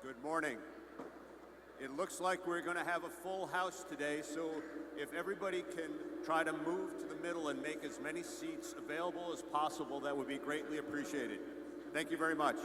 Good morning. It looks like we're going to have a full house today, so if everybody can try to move to the middle and make as many seats available as possible, that would be greatly appreciated. Thank you very much.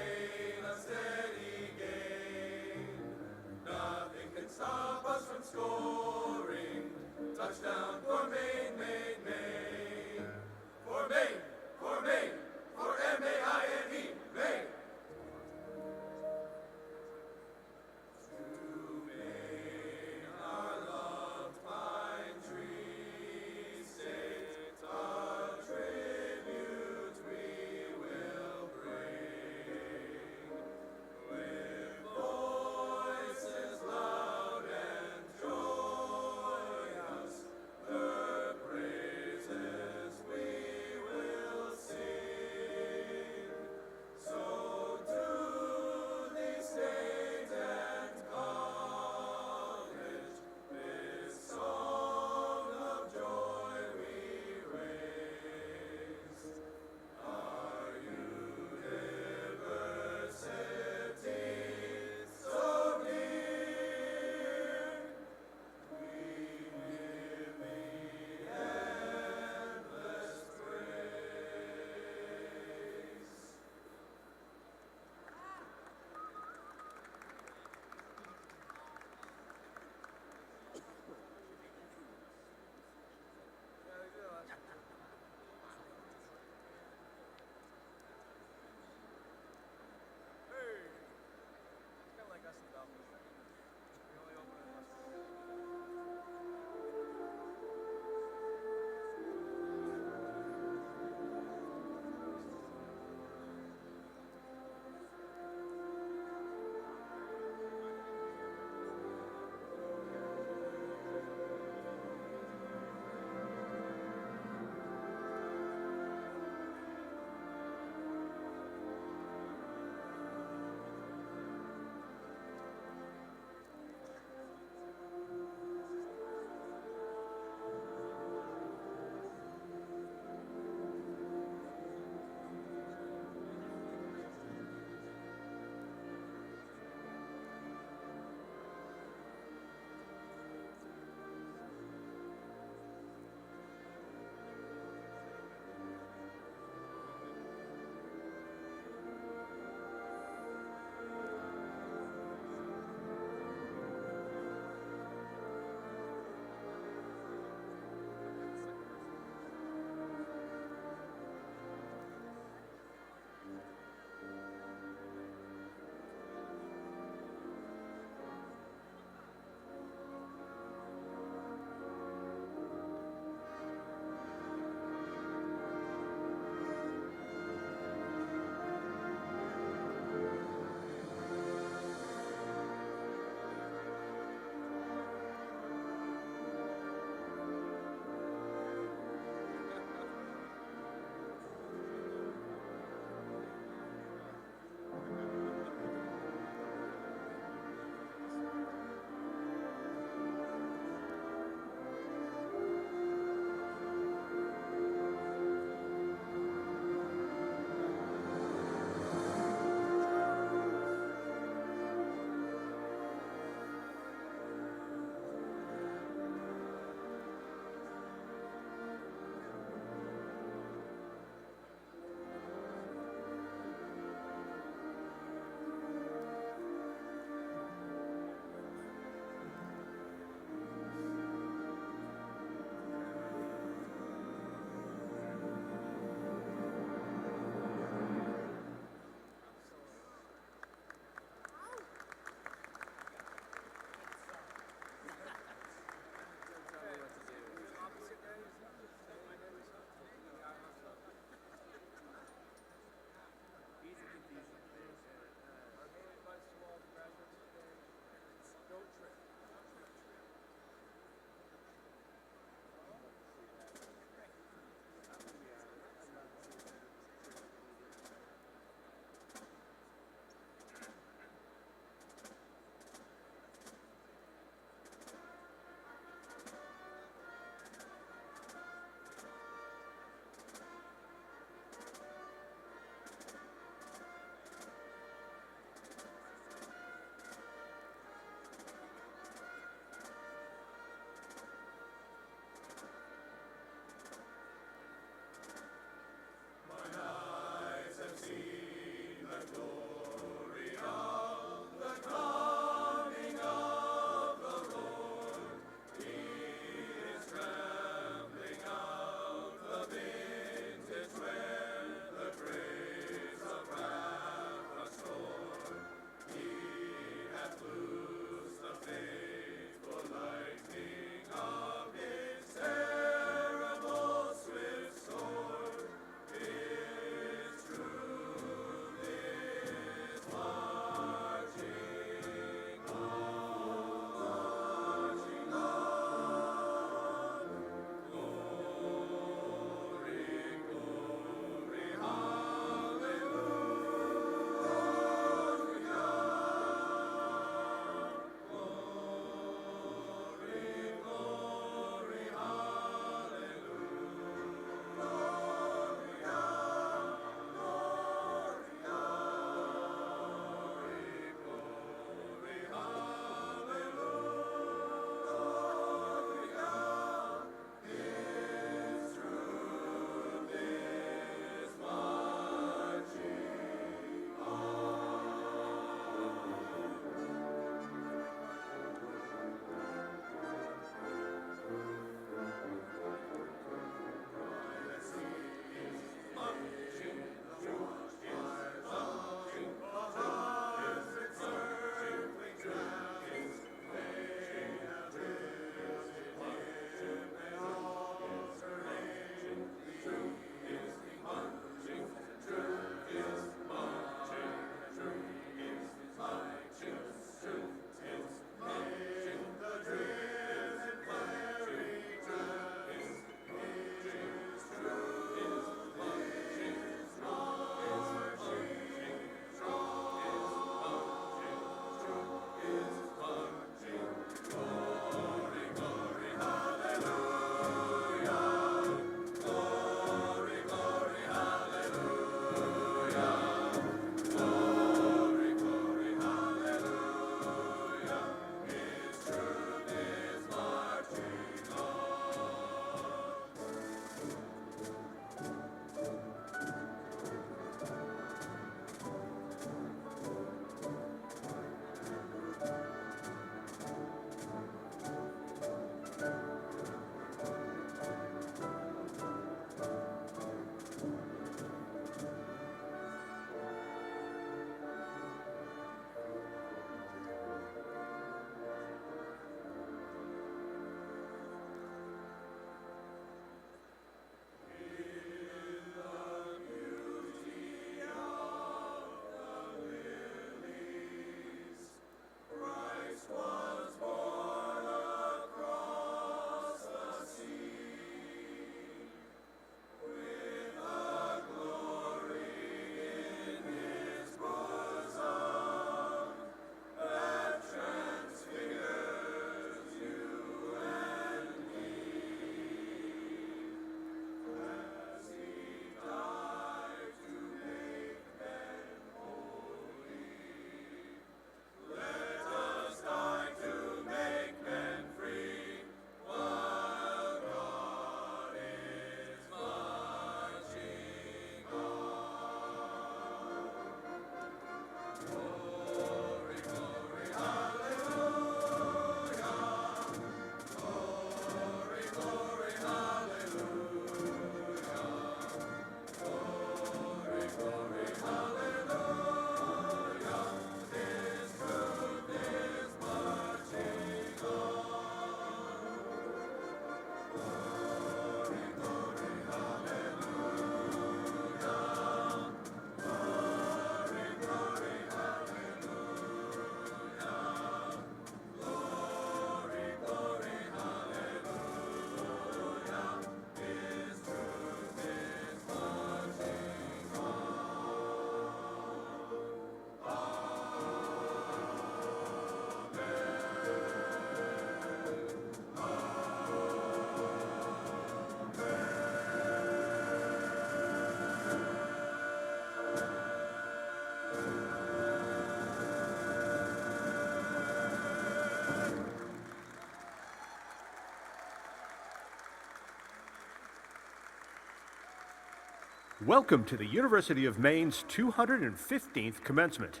Welcome to the University of Maine's 215th Commencement.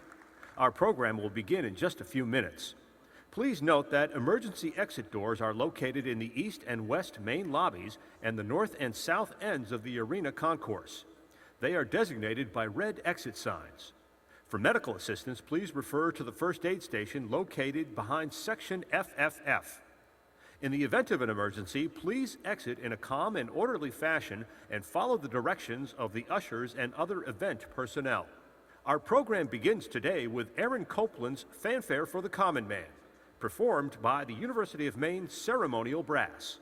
Our program will begin in just a few minutes. Please note that emergency exit doors are located in the east and west main lobbies and the north and south ends of the arena concourse. They are designated by red exit signs. For medical assistance, please refer to the first aid station located behind section FFF. In the event of an emergency, please exit in a calm and orderly fashion and follow the directions of the ushers and other event personnel. Our program begins today with Aaron Copeland's Fanfare for the Common Man, performed by the University of Maine Ceremonial Brass.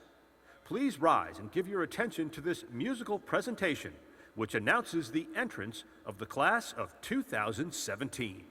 Please rise and give your attention to this musical presentation, which announces the entrance of the class of 2017.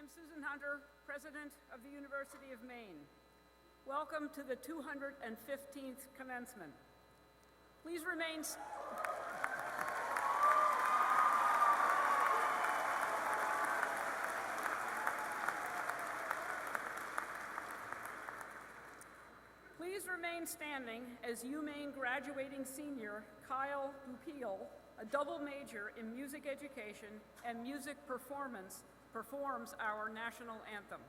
I'm Susan Hunter, President of the University of Maine. Welcome to the 215th Commencement. Please remain standing as UMaine graduating senior Kyle Dupiel, a double major in music education and music performance, performs our national anthem.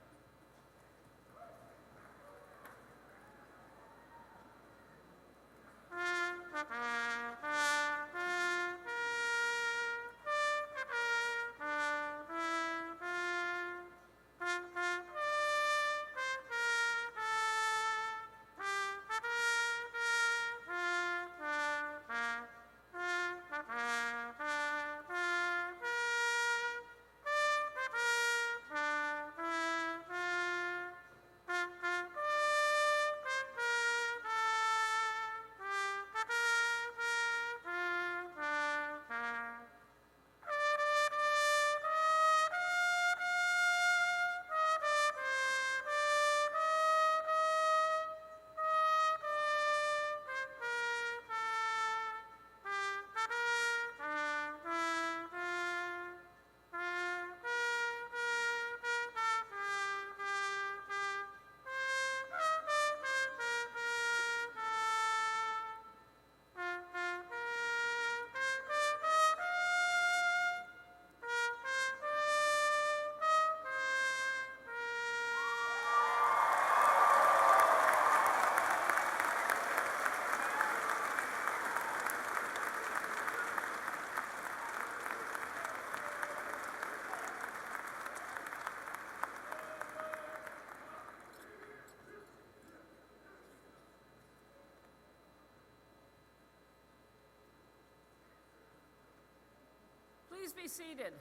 Please be seated.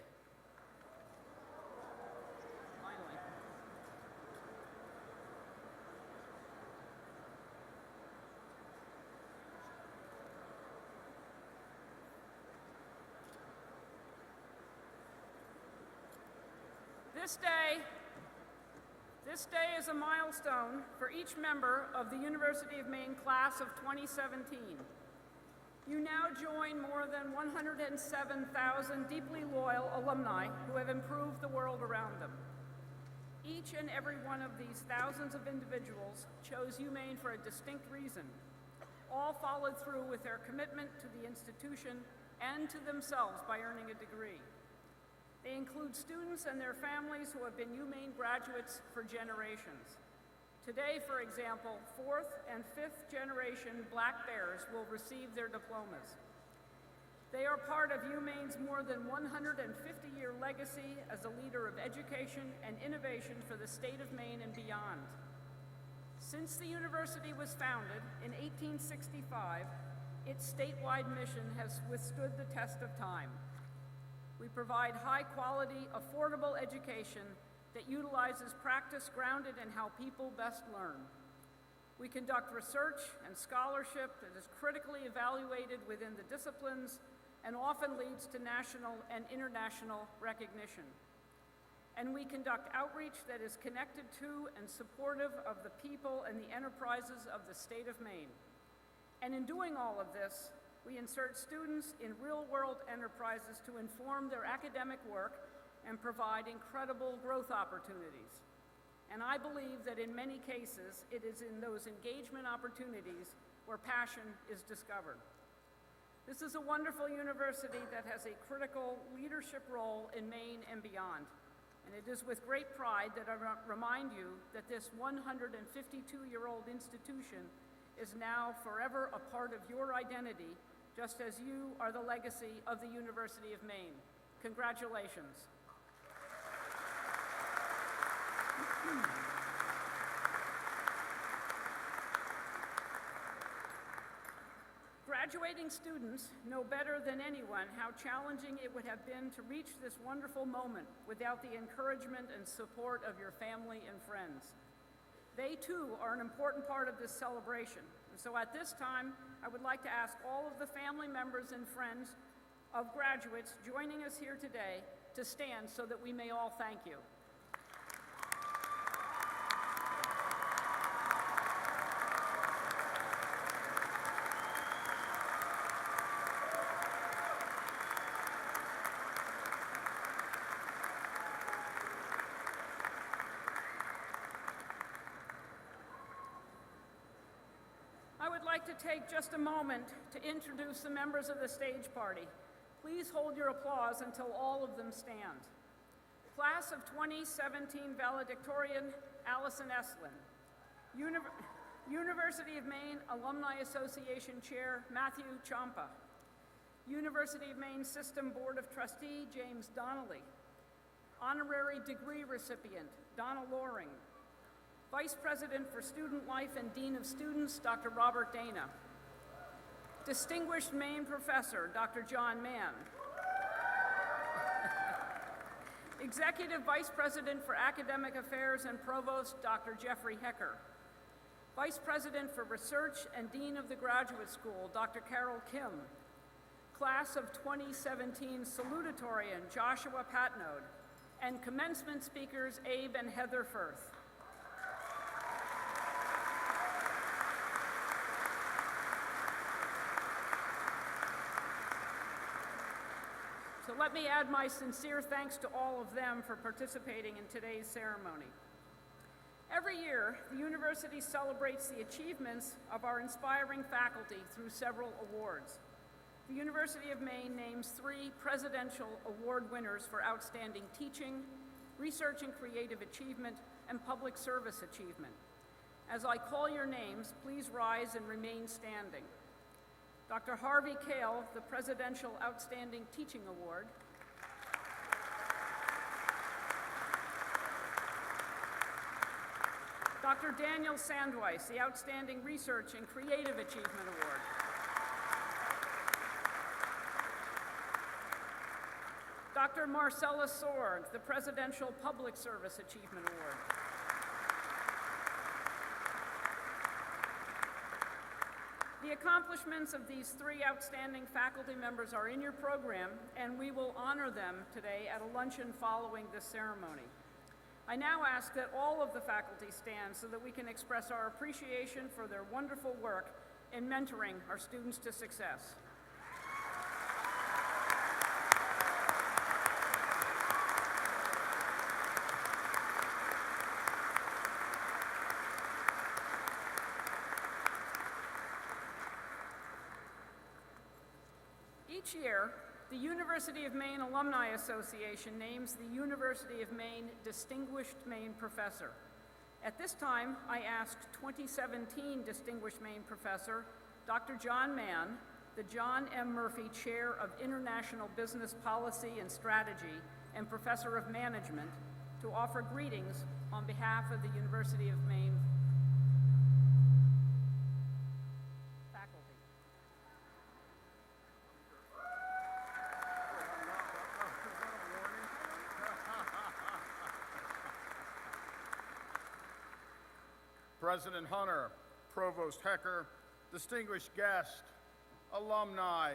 Finally. This day is a milestone for each member of the University of Maine class of 2017. You now join more than 107,000 deeply loyal alumni who have improved the world around them. Each and every one of these thousands of individuals chose UMaine for a distinct reason. All followed through with their commitment to the institution and to themselves by earning a degree. They include students and their families who have been UMaine graduates for generations. Today, for example, 4th and 5th generation Black Bears will receive their diplomas. They are part of UMaine's more than 150-year legacy as a leader of education and innovation for the state of Maine and beyond. Since the university was founded in 1865, its statewide mission has withstood the test of time. We provide high-quality, affordable education that utilizes practice grounded in how people best learn. We conduct research and scholarship that is critically evaluated within the disciplines and often leads to national and international recognition. And we conduct outreach that is connected to and supportive of the people and the enterprises of the state of Maine. And in doing all of this, we insert students in real-world enterprises to inform their academic work and provide incredible growth opportunities. And I believe that in many cases, it is in those engagement opportunities where passion is discovered. This is a wonderful university that has a critical leadership role in Maine and beyond. And it is with great pride that I remind you that this 152-year-old institution is now forever a part of your identity, just as you are the legacy of the University of Maine. Congratulations. Graduating students know better than anyone how challenging it would have been to reach this wonderful moment without the encouragement and support of your family and friends. They too are an important part of this celebration. And so at this time, I would like to ask all of the family members and friends of graduates joining us here today to stand so that we may all thank you. to take just a moment to introduce the members of the stage party. Please hold your applause until all of them stand. Class of 2017 valedictorian, Allison Eslin. University of Maine Alumni Association Chair, Matthew Champa. University of Maine System Board of Trustee, James Donnelly. Honorary degree recipient, Donna Loring. Vice President for Student Life and Dean of Students, Dr. Robert Dana. Distinguished Maine Professor, Dr. John Mann. Executive Vice President for Academic Affairs and Provost, Dr. Jeffrey Hecker. Vice President for Research and Dean of the Graduate School, Dr. Carol Kim. Class of 2017 salutatorian, Joshua Patnode. And commencement speakers, Abe and Heather Firth. So let me add my sincere thanks to all of them for participating in today's ceremony. Every year, the university celebrates the achievements of our inspiring faculty through several awards. The University of Maine names 3 presidential award winners for outstanding teaching, research and creative achievement, and public service achievement. As I call your names, please rise and remain standing. Dr. Harvey Kale, the Presidential Outstanding Teaching Award. Dr. Daniel Sandweiss, the Outstanding Research and Creative Achievement Award. Dr. Marcella Sorg, the Presidential Public Service Achievement Award. The accomplishments of these 3 outstanding faculty members are in your program, and we will honor them today at a luncheon following this ceremony. I now ask that all of the faculty stand so that we can express our appreciation for their wonderful work in mentoring our students to success. Each year, the University of Maine Alumni Association names the University of Maine Distinguished Maine Professor. At this time, I ask 2017 Distinguished Maine Professor, Dr. John Mann, the John M. Murphy Chair of International Business Policy and Strategy and Professor of Management, to offer greetings on behalf of the University of Maine faculty. President Hunter, Provost Hecker, distinguished guests, alumni,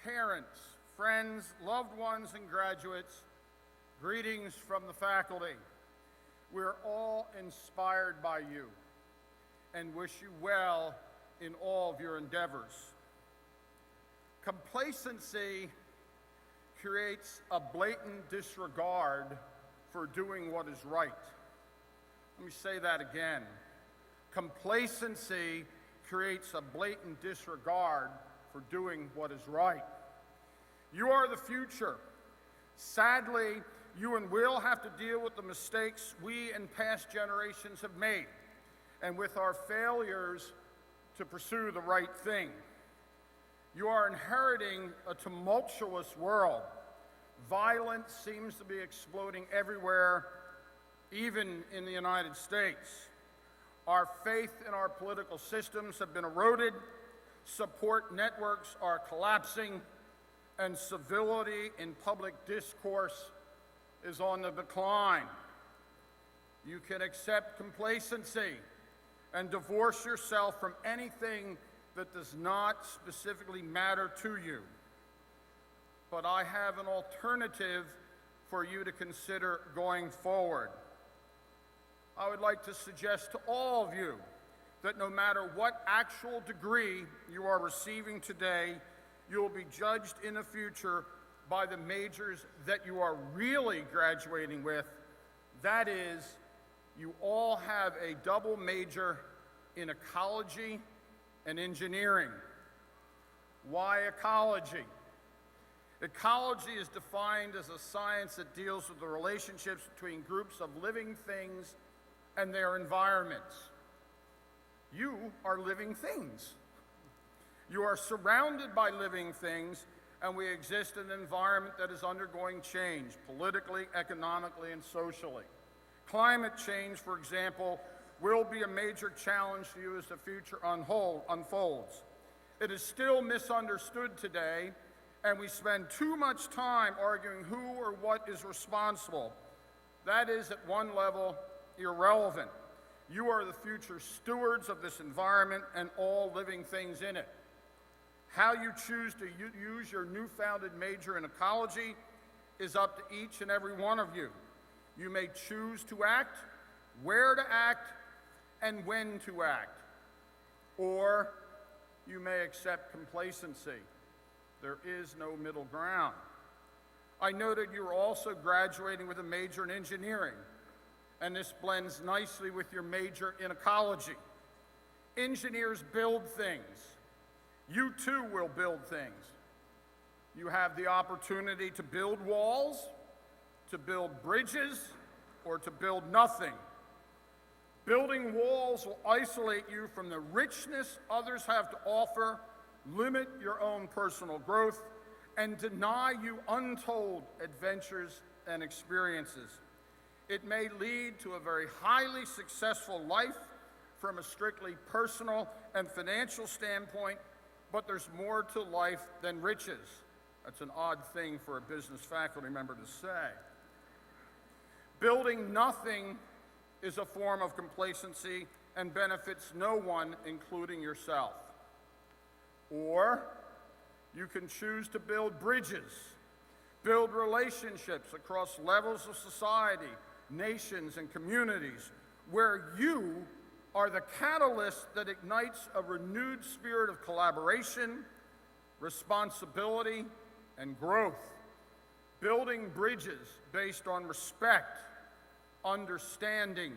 parents, friends, loved ones, and graduates, greetings from the faculty. We're all inspired by you and wish you well in all of your endeavors. Complacency creates a blatant disregard for doing what is right. Let me say that again. Complacency creates a blatant disregard for doing what is right. You are the future. Sadly, you and will have to deal with the mistakes we and past generations have made, and with our failures to pursue the right thing. You are inheriting a tumultuous world. Violence seems to be exploding everywhere, even in the United States. Our faith in our political systems have been eroded, support networks are collapsing, and civility in public discourse is on the decline. You can accept complacency and divorce yourself from anything that does not specifically matter to you. But I have an alternative for you to consider going forward. I would like to suggest to all of you that no matter what actual degree you are receiving today, you will be judged in the future by the majors that you are really graduating with. That is, you all have a double major in ecology and engineering. Why ecology? Ecology is defined as a science that deals with the relationships between groups of living things and their environments. You are living things. You are surrounded by living things, and we exist in an environment that is undergoing change, politically, economically, and socially. Climate change, for example, will be a major challenge to you as the future unfolds. It is still misunderstood today, and we spend too much time arguing who or what is responsible. That is, at one level, irrelevant. You are the future stewards of this environment and all living things in it. How you choose to use your newfounded major in ecology is up to each and every one of you. You may choose to act, where to act, and when to act. Or you may accept complacency. There is no middle ground. I noted you are also graduating with a major in engineering, and this blends nicely with your major in ecology. Engineers build things. You too will build things. You have the opportunity to build walls, to build bridges, or to build nothing. Building walls will isolate you from the richness others have to offer, limit your own personal growth, and deny you untold adventures and experiences. It may lead to a very highly successful life from a strictly personal and financial standpoint, but there's more to life than riches. That's an odd thing for a business faculty member to say. Building nothing is a form of complacency and benefits no one, including yourself. Or you can choose to build bridges, build relationships across levels of society, nations, and communities, where you are the catalyst that ignites a renewed spirit of collaboration, responsibility, and growth. Building bridges based on respect, understanding,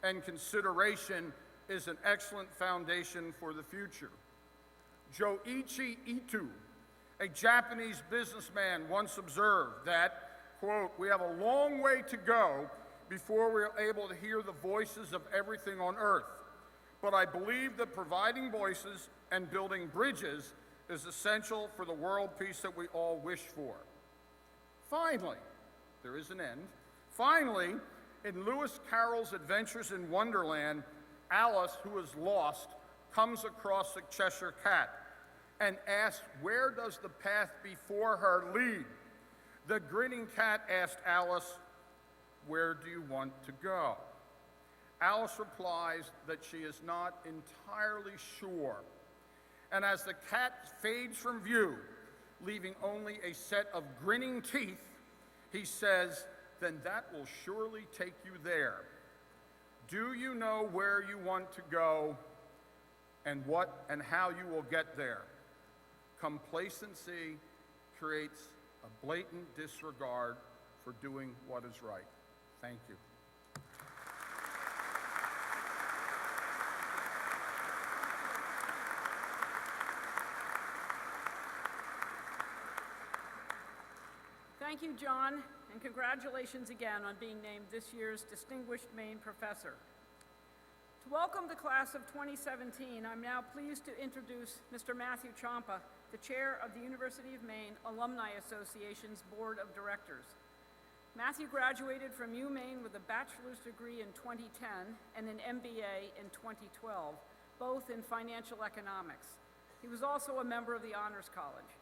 and consideration is an excellent foundation for the future. Joichi Ito, a Japanese businessman, once observed that, quote, "We have a long way to go before we are able to hear the voices of everything on earth. But I believe that providing voices and building bridges is essential for the world peace that we all wish for." Finally, there is an end. Finally, in Lewis Carroll's Adventures in Wonderland, Alice, who is lost, comes across a Cheshire cat and asks, where does the path before her lead? The grinning cat asked Alice, where do you want to go? Alice replies that she is not entirely sure. And as the cat fades from view, leaving only a set of grinning teeth, he says, then that will surely take you there. Do you know where you want to go and what and how you will get there? Complacency creates a blatant disregard for doing what is right. Thank you. Thank you, John, and congratulations again on being named this year's Distinguished Maine Professor. To welcome the class of 2017, I'm now pleased to introduce Mr. Matthew Ciampa, the Chair of the University of Maine Alumni Association's Board of Directors. Matthew graduated from UMaine with a bachelor's degree in 2010 and an MBA in 2012, both in financial economics. He was also a member of the Honors College.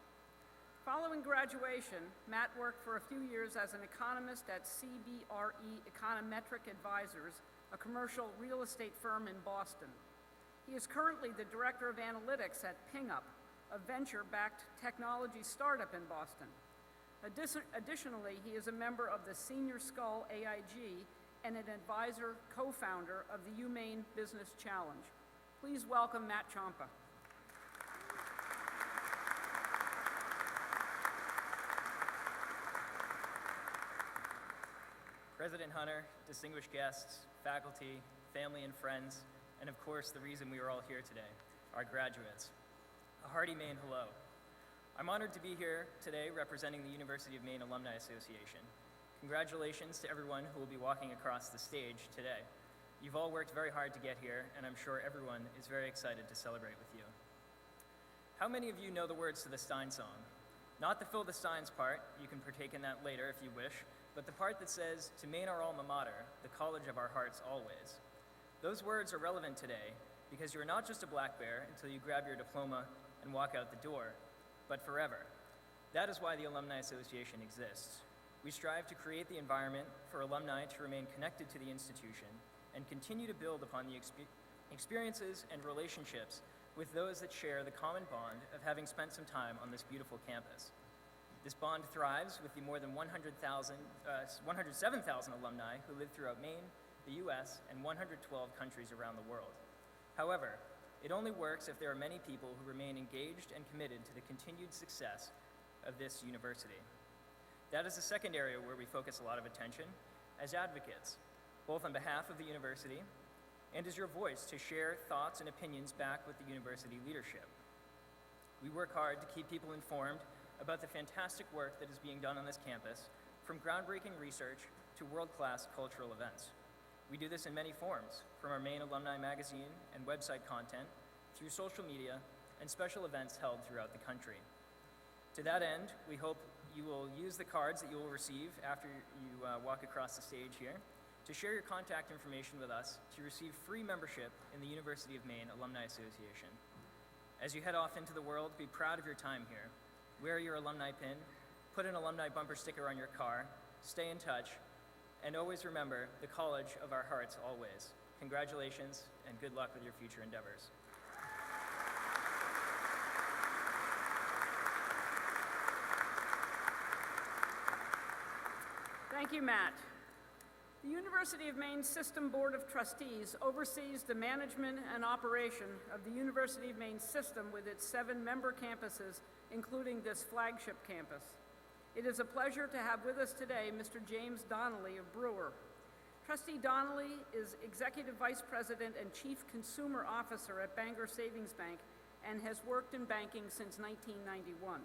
Following graduation, Matt worked for a few years as an economist at CBRE Econometric Advisors, a commercial real estate firm in Boston. He is currently the Director of Analytics at PingUp, a venture-backed technology startup in Boston. Additionally, he is a member of the Senior Skull AIG and an advisor, co-founder of the UMaine Business Challenge. Please welcome Matt Ciampa. President Hunter, distinguished guests, faculty, family and friends, and of course the reason we are all here today. our graduates. A hearty Maine hello. I'm honored to be here today representing the University of Maine Alumni Association. Congratulations to everyone who will be walking across the stage today. You've all worked very hard to get here, and I'm sure everyone is very excited to celebrate with you. How many of you know the words to the Stein song? Not the Fill the Steins part, you can partake in that later if you wish, but the part that says, "To Maine our alma mater, the college of our hearts always." Those words are relevant today because you are not just a black bear until you grab your diploma and walk out the door, but forever. That is why the Alumni Association exists. We strive to create the environment for alumni to remain connected to the institution and continue to build upon the experiences and relationships with those that share the common bond of having spent some time on this beautiful campus. This bond thrives with the more than 107,000 alumni who live throughout Maine, the US, and 112 countries around the world. However, it only works if there are many people who remain engaged and committed to the continued success of this university. That is the second area where we focus a lot of attention as advocates, both on behalf of the university and as your voice to share thoughts and opinions back with the university leadership. We work hard to keep people informed about the fantastic work that is being done on this campus, from groundbreaking research to world-class cultural events. We do this in many forms, from our Maine Alumni magazine and website content, through social media, and special events held throughout the country. To that end, we hope you will use the cards that you will receive after you walk across the stage here to share your contact information with us to receive free membership in the University of Maine Alumni Association. As you head off into the world, be proud of your time here. Wear your alumni pin, put an alumni bumper sticker on your car, stay in touch, and always remember the college of our hearts always. Congratulations and good luck with your future endeavors. Thank you, Matt. The University of Maine System Board of Trustees oversees the management and operation of the University of Maine system with its 7 member campuses, including this flagship campus. It is a pleasure to have with us today Mr. James Donnelly of Brewer. Trustee Donnelly is Executive Vice President and Chief Consumer Officer at Bangor Savings Bank and has worked in banking since 1991.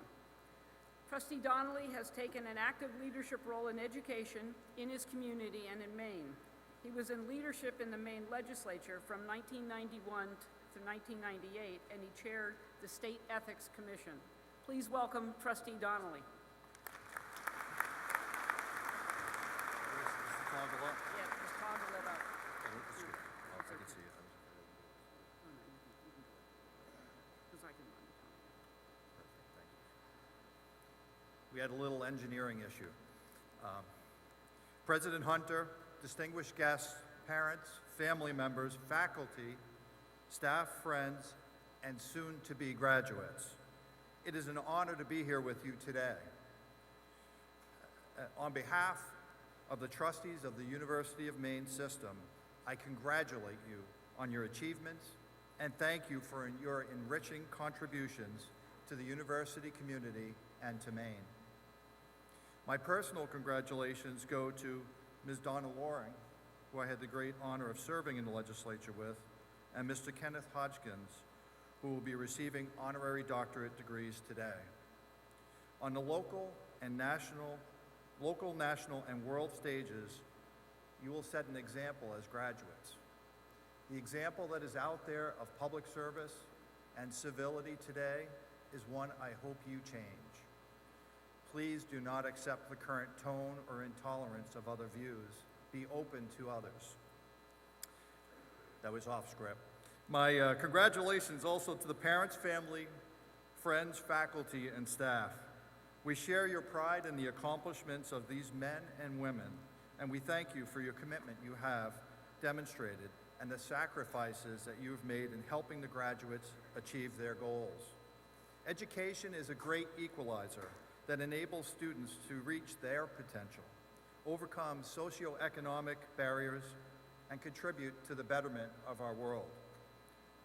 Trustee Donnelly has taken an active leadership role in education, in his community, and in Maine. He was in leadership in the Maine legislature from 1991 to 1998, and he chaired the State Ethics Commission. Please welcome Trustee Donnelly. Yeah, just toggle it up. We had a little engineering issue. President Hunter, distinguished guests, parents, family members, faculty, staff, friends, and soon-to-be graduates. It is an honor to be here with you today. On behalf of the trustees of the University of Maine system, I congratulate you on your achievements and thank you for your enriching contributions to the university community and to Maine. My personal congratulations go to Ms. Donna Loring, who I had the great honor of serving in the legislature with, and Mr. Kenneth Hodgkins, who will be receiving honorary doctorate degrees today. On the local, national, and world stages, you will set an example as graduates. The example that is out there of public service and civility today is one I hope you change. Please do not accept the current tone or intolerance of other views. Be open to others. That was off script. My congratulations also to the parents, family, friends, faculty, and staff. We share your pride in the accomplishments of these men and women, and we thank you for your commitment you have demonstrated and the sacrifices that you've made in helping the graduates achieve their goals. Education is a great equalizer that enables students to reach their potential, overcome socioeconomic barriers, and contribute to the betterment of our world.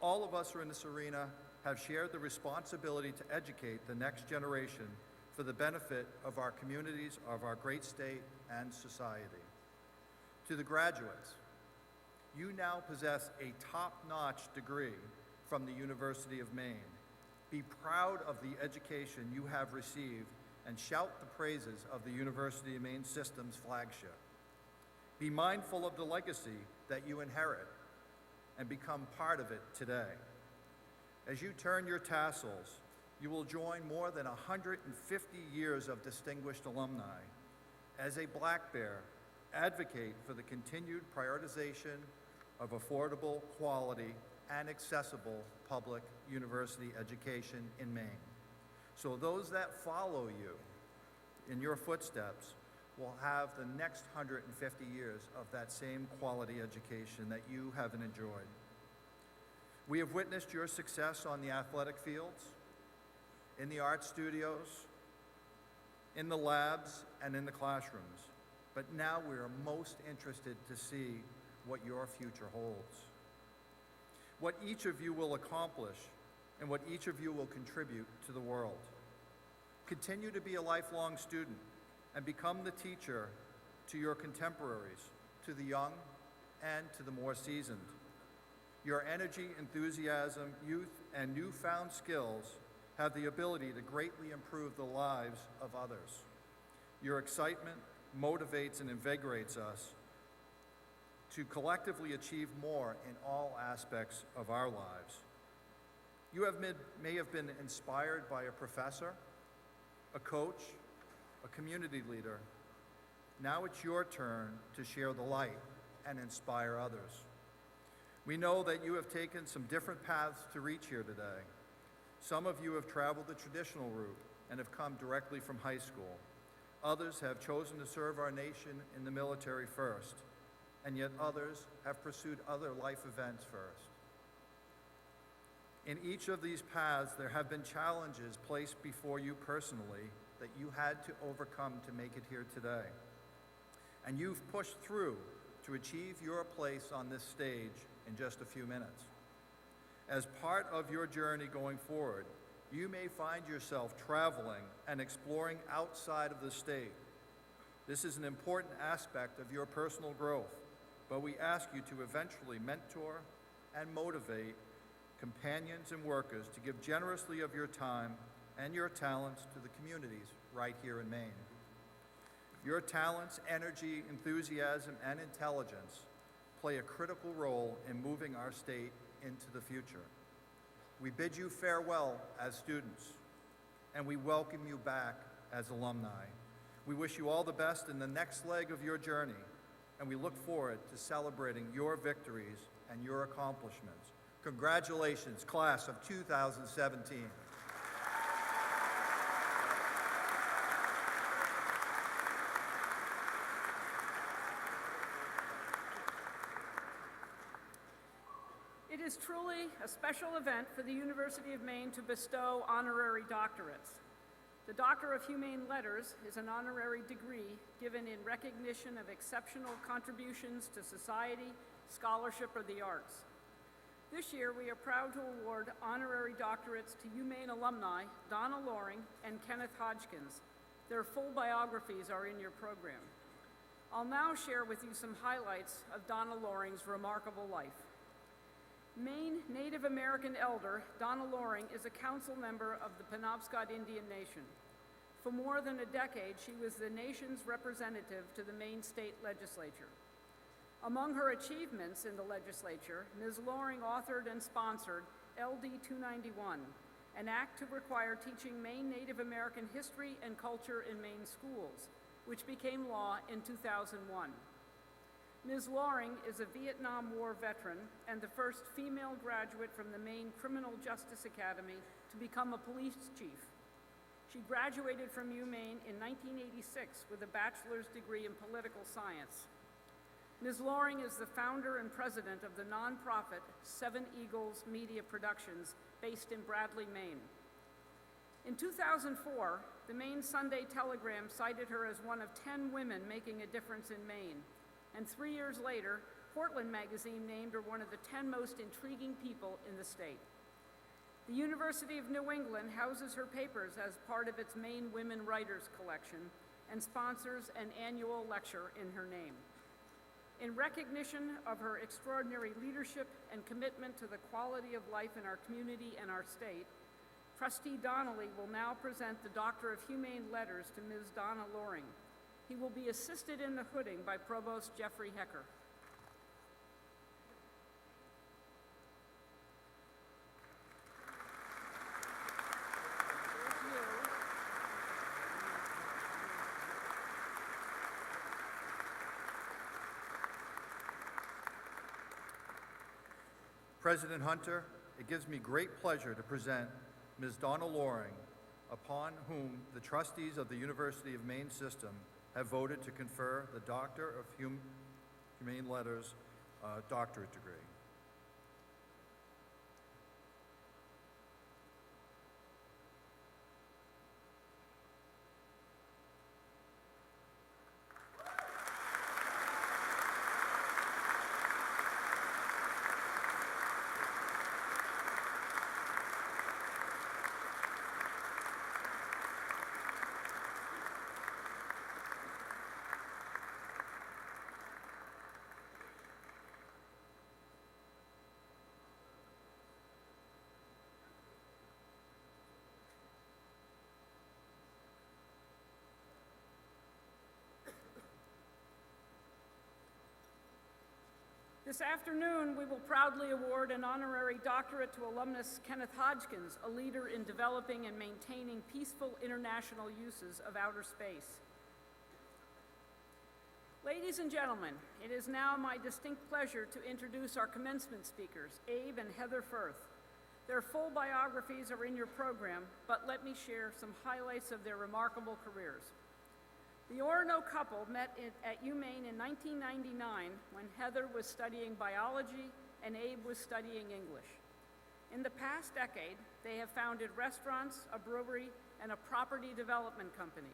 All of us who are in this arena have shared the responsibility to educate the next generation for the benefit of our communities, of our great state, and society. To the graduates, you now possess a top-notch degree from the University of Maine. Be proud of the education you have received and shout the praises of the University of Maine system's flagship. Be mindful of the legacy that you inherit and become part of it today. As you turn your tassels, you will join more than 150 years of distinguished alumni. As a Black Bear, advocate for the continued prioritization of affordable, quality, and accessible public university education in Maine. So those that follow you in your footsteps will have the next 150 years of that same quality education that you have enjoyed. We have witnessed your success on the athletic fields, in the art studios, in the labs, and in the classrooms. But now we are most interested to see what your future holds. What each of you will accomplish and what each of you will contribute to the world. Continue to be a lifelong student and become the teacher to your contemporaries, to the young and to the more seasoned. Your energy, enthusiasm, youth, and newfound skills have the ability to greatly improve the lives of others. Your excitement motivates and invigorates us to collectively achieve more in all aspects of our lives. You may have been inspired by a professor, a coach, a community leader. Now it's your turn to share the light and inspire others. We know that you have taken some different paths to reach here today. Some of you have traveled the traditional route and have come directly from high school. Others have chosen to serve our nation in the military first, and yet others have pursued other life events first. In each of these paths, there have been challenges placed before you personally that you had to overcome to make it here today. And you've pushed through to achieve your place on this stage in just a few minutes. As part of your journey going forward, you may find yourself traveling and exploring outside of the state. This is an important aspect of your personal growth, but we ask you to eventually mentor and motivate companions and workers to give generously of your time and your talents to the communities right here in Maine. Your talents, energy, enthusiasm, and intelligence play a critical role in moving our state into the future. We bid you farewell as students, and we welcome you back as alumni. We wish you all the best in the next leg of your journey, and we look forward to celebrating your victories and your accomplishments. Congratulations, class of 2017. It is truly a special event for the University of Maine to bestow honorary doctorates. The Doctor of Humane Letters is an honorary degree given in recognition of exceptional contributions to society, scholarship, or the arts. This year, we are proud to award honorary doctorates to UMaine alumni Donna Loring and Kenneth Hodgkins. Their full biographies are in your program. I'll now share with you some highlights of Donna Loring's remarkable life. Maine Native American elder Donna Loring is a council member of the Penobscot Indian Nation. For more than a decade, she was the nation's representative to the Maine State Legislature. Among her achievements in the legislature, Ms. Loring authored and sponsored LD 291, an act to require teaching Maine Native American history and culture in Maine schools, which became law in 2001. Ms. Loring is a Vietnam War veteran and the first female graduate from the Maine Criminal Justice Academy to become a police chief. She graduated from UMaine in 1986 with a bachelor's degree in political science. Ms. Loring is the founder and president of the nonprofit Seven Eagles Media Productions based in Bradley, Maine. In 2004, the Maine Sunday Telegram cited her as one of 10 women making a difference in Maine. And 3 years later, Portland Magazine named her one of the 10 most intriguing people in the state. The University of New England houses her papers as part of its Maine Women Writers collection and sponsors an annual lecture in her name. In recognition of her extraordinary leadership and commitment to the quality of life in our community and our state, Trustee Donnelly will now present the Doctor of Humane Letters to Ms. Donna Loring. He will be assisted in the hooding by Provost Jeffrey Hecker. President Hunter, it gives me great pleasure to present Ms. Donna Loring, upon whom the trustees of the University of Maine system have voted to confer the Doctor of Humane Letters doctorate degree. This afternoon, we will proudly award an honorary doctorate to alumnus Kenneth Hodgkins, a leader in developing and maintaining peaceful international uses of outer space. Ladies and gentlemen, it is now my distinct pleasure to introduce our commencement speakers, Abe and Heather Firth. Their full biographies are in your program, but let me share some highlights of their remarkable careers. The Orono couple met at UMaine in 1999 when Heather was studying biology and Abe was studying English. In the past decade, they have founded restaurants, a brewery, and a property development company.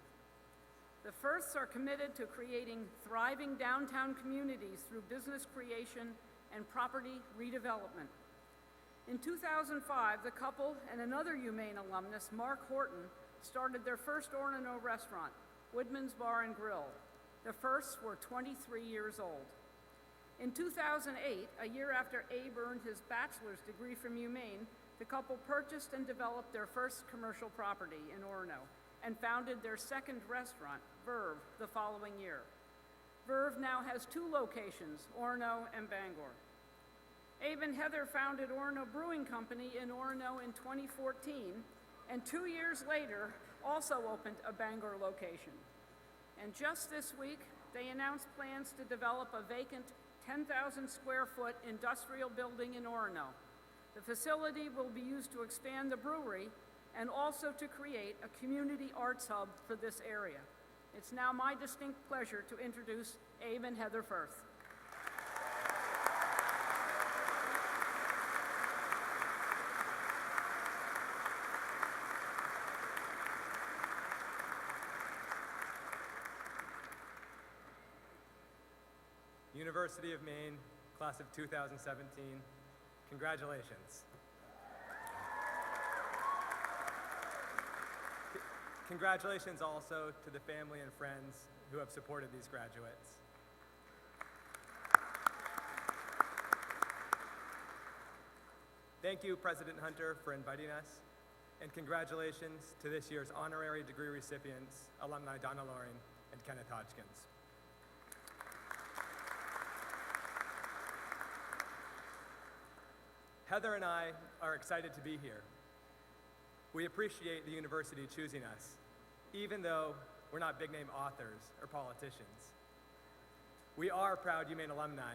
The Firths are committed to creating thriving downtown communities through business creation and property redevelopment. In 2005, the couple and another UMaine alumnus, Mark Horton, started their first Orono restaurant, Woodman's Bar and Grill. The Firths were 23 years old. In 2008, a year after Abe earned his bachelor's degree from UMaine, the couple purchased and developed their first commercial property in Orono and founded their second restaurant, Verve, the following year. Verve now has 2 locations, Orono and Bangor. Abe and Heather founded Orono Brewing Company in Orono in 2014, and 2 years later, also opened a Bangor location. And just this week, they announced plans to develop a vacant 10,000 square foot industrial building in Orono. The facility will be used to expand the brewery and also to create a community arts hub for this area. It's now my distinct pleasure to introduce Abe and Heather Firth. University of Maine, class of 2017, congratulations. Congratulations also to the family and friends who have supported these graduates. Thank you, President Hunter, for inviting us, and congratulations to this year's honorary degree recipients, alumni Donna Loring and Kenneth Hodgkins. Heather and I are excited to be here. We appreciate the university choosing us, even though we're not big-name authors or politicians. We are proud UMaine alumni.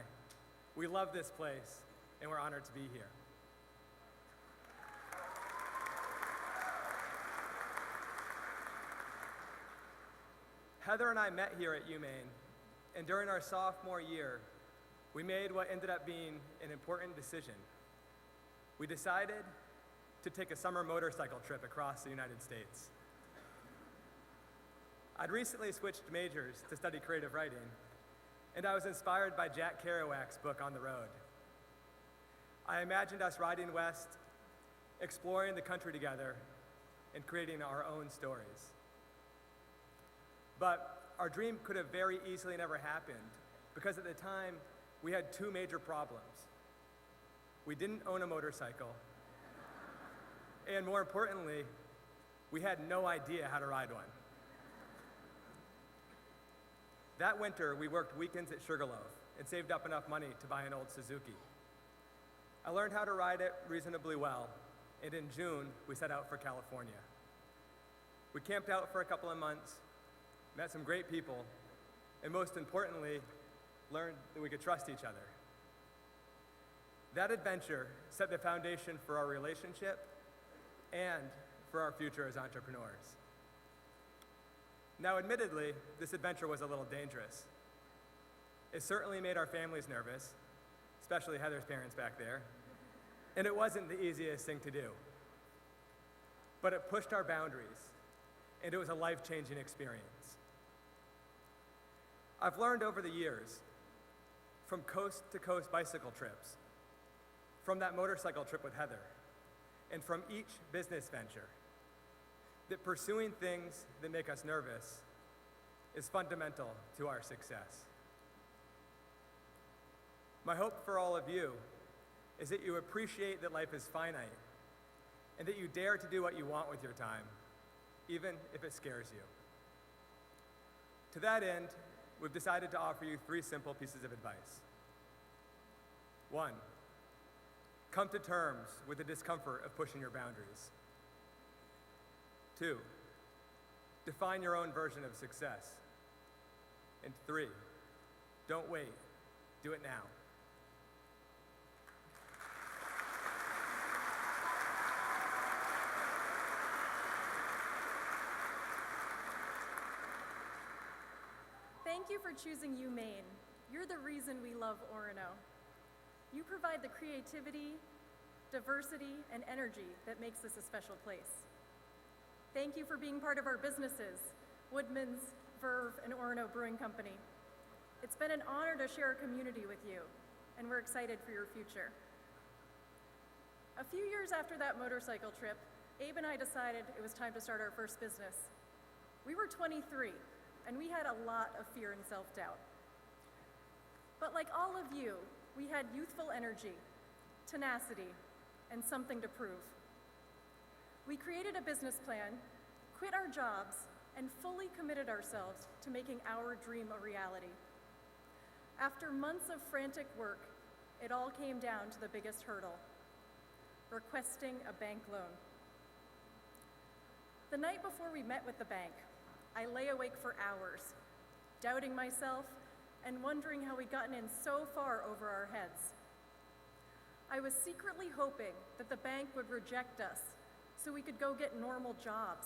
We love this place, and we're honored to be here. Heather and I met here at UMaine, and during our sophomore year, we made what ended up being an important decision. We decided to take a summer motorcycle trip across the United States. I'd recently switched majors to study creative writing, and I was inspired by Jack Kerouac's book, On the Road. I imagined us riding west, exploring the country together, and creating our own stories. But our dream could have very easily never happened because at the time, we had two major problems. We didn't own a motorcycle, and more importantly, we had no idea how to ride one. That winter, we worked weekends at Sugarloaf and saved up enough money to buy an old Suzuki. I learned how to ride it reasonably well, and in June, we set out for California. We camped out for a couple of months, met some great people, and most importantly, learned that we could trust each other. That adventure set the foundation for our relationship and for our future as entrepreneurs. Now, admittedly, this adventure was a little dangerous. It certainly made our families nervous, especially Heather's parents back there, and it wasn't the easiest thing to do. But it pushed our boundaries, and it was a life-changing experience. I've learned over the years, from coast-to-coast bicycle trips, from that motorcycle trip with Heather, and from each business venture, that pursuing things that make us nervous is fundamental to our success. My hope for all of you is that you appreciate that life is finite and that you dare to do what you want with your time, even if it scares you. To that end, we've decided to offer you 3 simple pieces of advice. 1, come to terms with the discomfort of pushing your boundaries. 2, define your own version of success. And 3, don't wait, do it now. Thank you for choosing UMaine. You're the reason we love Orono. You provide the creativity, diversity, and energy that makes this a special place. Thank you for being part of our businesses, Woodman's, Verve, and Orono Brewing Company. It's been an honor to share a community with you, and we're excited for your future. A few years after that motorcycle trip, Abe and I decided it was time to start our first business. We were 23, and we had a lot of fear and self-doubt. But like all of you, we had youthful energy, tenacity, and something to prove. We created a business plan, quit our jobs, and fully committed ourselves to making our dream a reality. After months of frantic work, it all came down to the biggest hurdle: requesting a bank loan. The night before we met with the bank, I lay awake for hours, doubting myself and wondering how we'd gotten in so far over our heads. I was secretly hoping that the bank would reject us so we could go get normal jobs.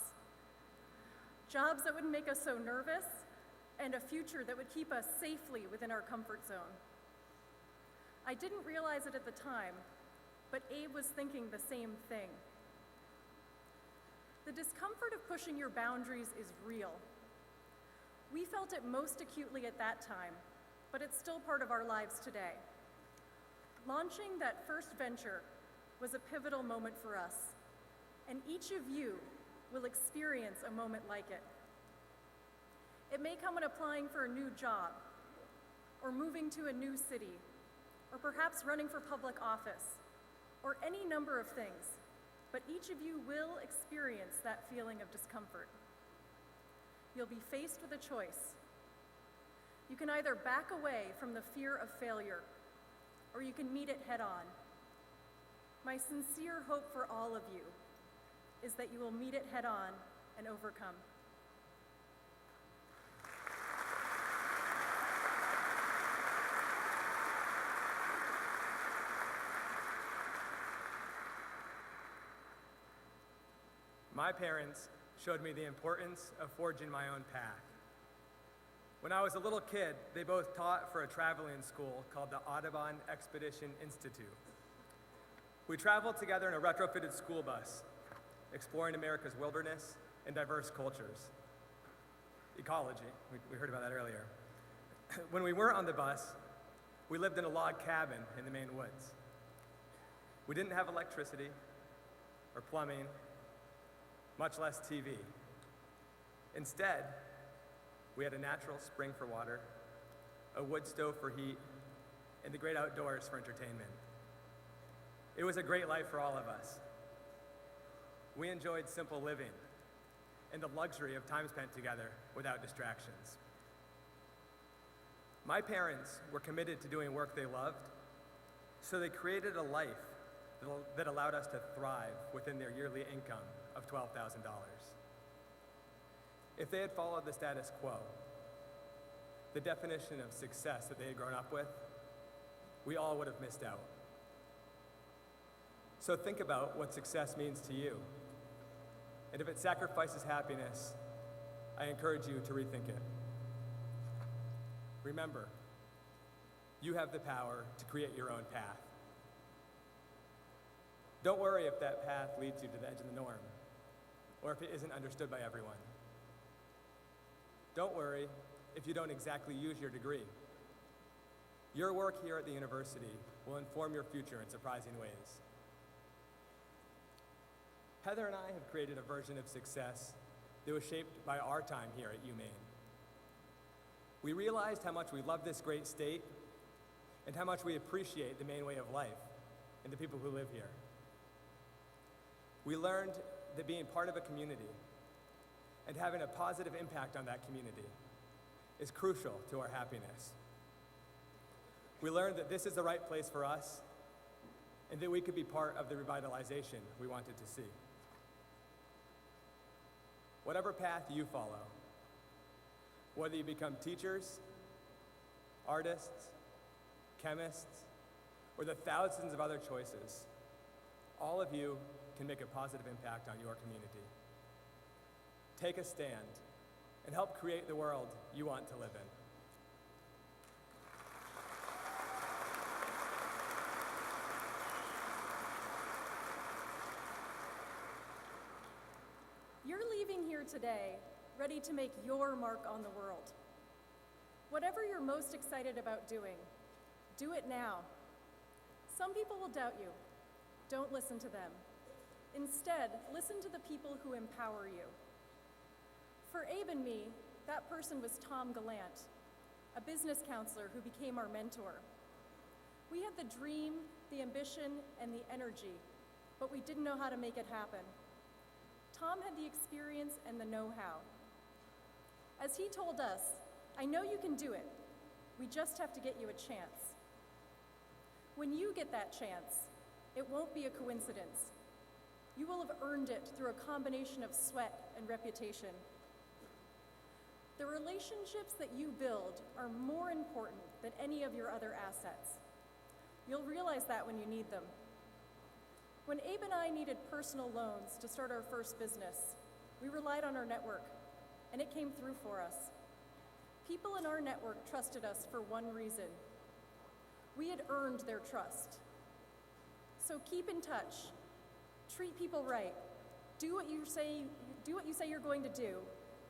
Jobs that wouldn't make us so nervous, and a future that would keep us safely within our comfort zone. I didn't realize it at the time, but Abe was thinking the same thing. The discomfort of pushing your boundaries is real. We felt it most acutely at that time, but it's still part of our lives today. Launching that first venture was a pivotal moment for us, and each of you will experience a moment like it. It may come when applying for a new job, or moving to a new city, or perhaps running for public office, or any number of things, but each of you will experience that feeling of discomfort. You'll be faced with a choice. You can either back away from the fear of failure, or you can meet it head on. My sincere hope for all of you is that you will meet it head on and overcome. My parents showed me the importance of forging my own path. When I was a little kid, they both taught for a traveling school called the Audubon Expedition Institute. We traveled together in a retrofitted school bus, exploring America's wilderness and diverse cultures. Ecology, we heard about that earlier. When we weren't on the bus, we lived in a log cabin in the Maine woods. We didn't have electricity or plumbing, much less TV. Instead, we had a natural spring for water, a wood stove for heat, and the great outdoors for entertainment. It was a great life for all of us. We enjoyed simple living and the luxury of time spent together without distractions. My parents were committed to doing work they loved, so they created a life that allowed us to thrive within their yearly income of $12,000. If they had followed the status quo, the definition of success that they had grown up with, we all would have missed out. So think about what success means to you. And if it sacrifices happiness, I encourage you to rethink it. Remember, you have the power to create your own path. Don't worry if that path leads you to the edge of the norm, or if it isn't understood by everyone. Don't worry if you don't exactly use your degree. Your work here at the university will inform your future in surprising ways. Heather and I have created a version of success that was shaped by our time here at UMaine. We realized how much we love this great state and how much we appreciate the Maine way of life and the people who live here. We learned that being part of a community and having a positive impact on that community is crucial to our happiness. We learned that this is the right place for us and that we could be part of the revitalization we wanted to see. Whatever path you follow, whether you become teachers, artists, chemists, or the thousands of other choices, all of you can make a positive impact on your community. Take a stand and help create the world you want to live in. You're leaving here today ready to make your mark on the world. Whatever you're most excited about doing, do it now. Some people will doubt you. Don't listen to them. Instead, listen to the people who empower you. For Abe and me, that person was Tom Gallant, a business counselor who became our mentor. We had the dream, the ambition, and the energy, but we didn't know how to make it happen. Tom had the experience and the know-how. As he told us, I know you can do it. We just have to get you a chance. When you get that chance, it won't be a coincidence. You will have earned it through a combination of sweat and reputation. The relationships that you build are more important than any of your other assets. You'll realize that when you need them. When Abe and I needed personal loans to start our first business, we relied on our network, and it came through for us. People in our network trusted us for one reason. We had earned their trust. So keep in touch. Treat people right. Do what you say you're going to do,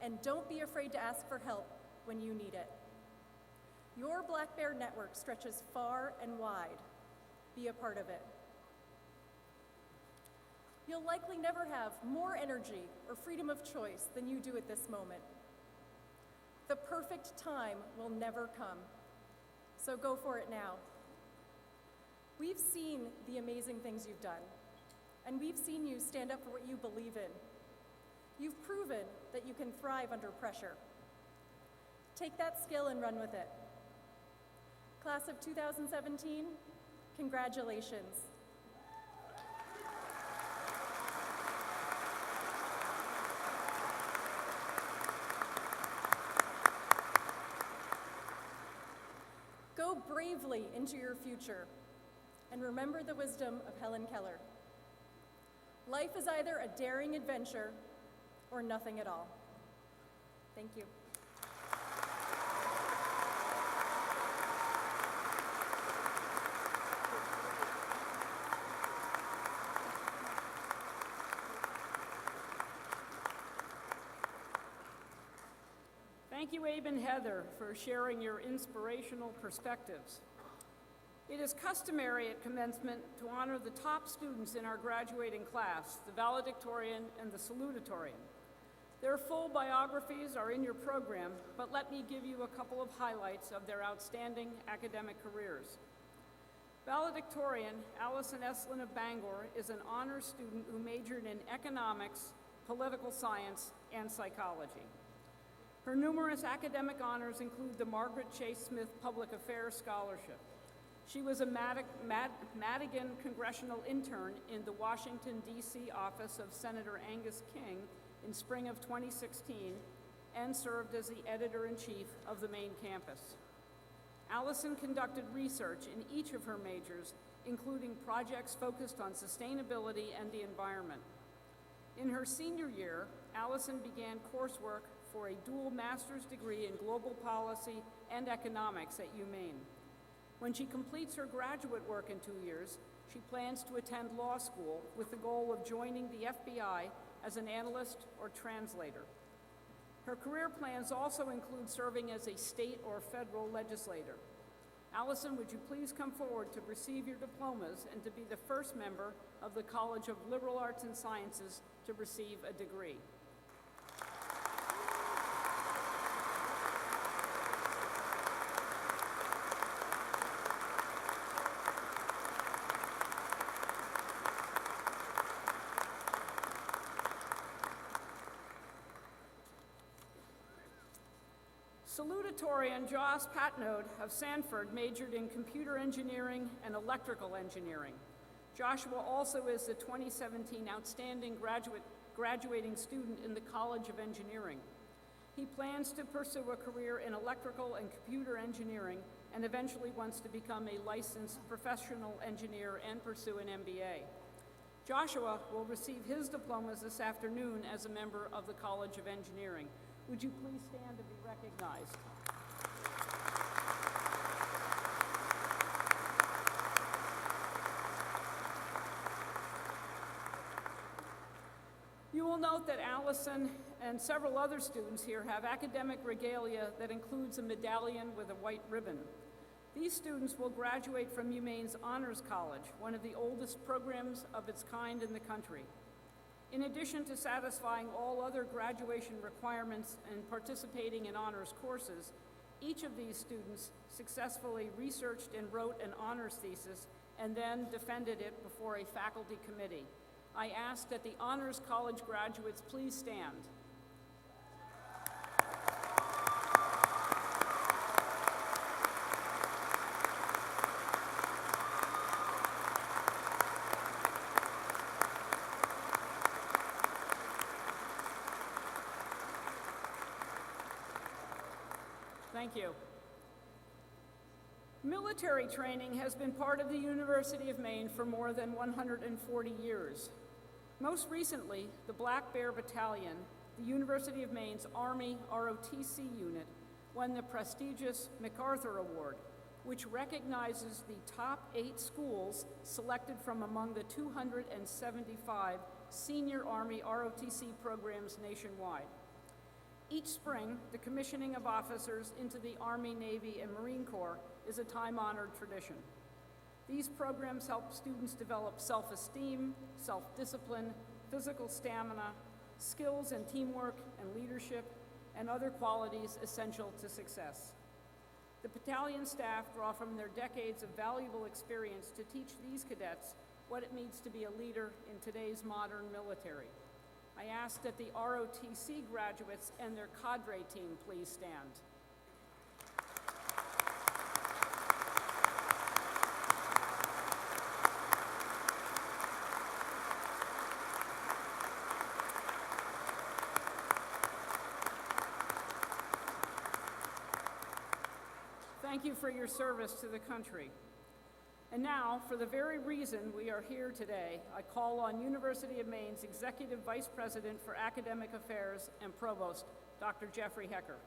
and don't be afraid to ask for help when you need it. Your Black Bear network stretches far and wide. Be a part of it. You'll likely never have more energy or freedom of choice than you do at this moment. The perfect time will never come, so go for it now. We've seen the amazing things you've done, and we've seen you stand up for what you believe in. You've proven that you can thrive under pressure. Take that skill and run with it. Class of 2017, congratulations. Go bravely into your future, and remember the wisdom of Helen Keller. Life is either a daring adventure or nothing at all. Thank you. Thank you, Abe and Heather, for sharing your inspirational perspectives. It is customary at commencement to honor the top students in our graduating class, the valedictorian and the salutatorian. Their full biographies are in your program, but let me give you a couple of highlights of their outstanding academic careers. Valedictorian Allison Eslin of Bangor is an honors student who majored in economics, political science, and psychology. Her numerous academic honors include the Margaret Chase Smith Public Affairs Scholarship. She was a Madigan congressional intern in the Washington, D.C. office of Senator Angus King in spring of 2016 and served as the editor-in-chief of the Maine campus. Allison conducted research in each of her majors, including projects focused on sustainability and the environment. In her senior year, Allison began coursework for a dual master's degree in global policy and economics at UMaine. When she completes her graduate work in 2 years, she plans to attend law school with the goal of joining the FBI as an analyst or translator. Her career plans also include serving as a state or federal legislator. Allison, would you please come forward to receive your diplomas and to be the first member of the College of Liberal Arts and Sciences to receive a degree? Salutatorian Joss Patnode of Sanford majored in computer engineering and electrical engineering. Joshua also is the 2017 Outstanding Graduating Student in the College of Engineering. He plans to pursue a career in electrical and computer engineering and eventually wants to become a licensed professional engineer and pursue an MBA. Joshua will receive his diplomas this afternoon as a member of the College of Engineering. Would you please stand to be recognized? You will note that Allison and several other students here have academic regalia that includes a medallion with a white ribbon. These students will graduate from UMaine's Honors College, one of the oldest programs of its kind in the country. In addition to satisfying all other graduation requirements and participating in honors courses, each of these students successfully researched and wrote an honors thesis and then defended it before a faculty committee. I ask that the Honors College graduates please stand. Thank you. Military training has been part of the University of Maine for more than 140 years. Most recently, the Black Bear Battalion, the University of Maine's Army ROTC unit, won the prestigious MacArthur Award, which recognizes the top 8 schools selected from among the 275 senior Army ROTC programs nationwide. Each spring, the commissioning of officers into the Army, Navy, and Marine Corps is a time-honored tradition. These programs help students develop self-esteem, self-discipline, physical stamina, skills in teamwork and leadership, and other qualities essential to success. The battalion staff draw from their decades of valuable experience to teach these cadets what it means to be a leader in today's modern military. I ask that the ROTC graduates and their cadre team please stand. Thank you for your service to the country. And now, for the very reason we are here today, I call on University of Maine's Executive Vice President for Academic Affairs and Provost, Dr. Jeffrey Hecker.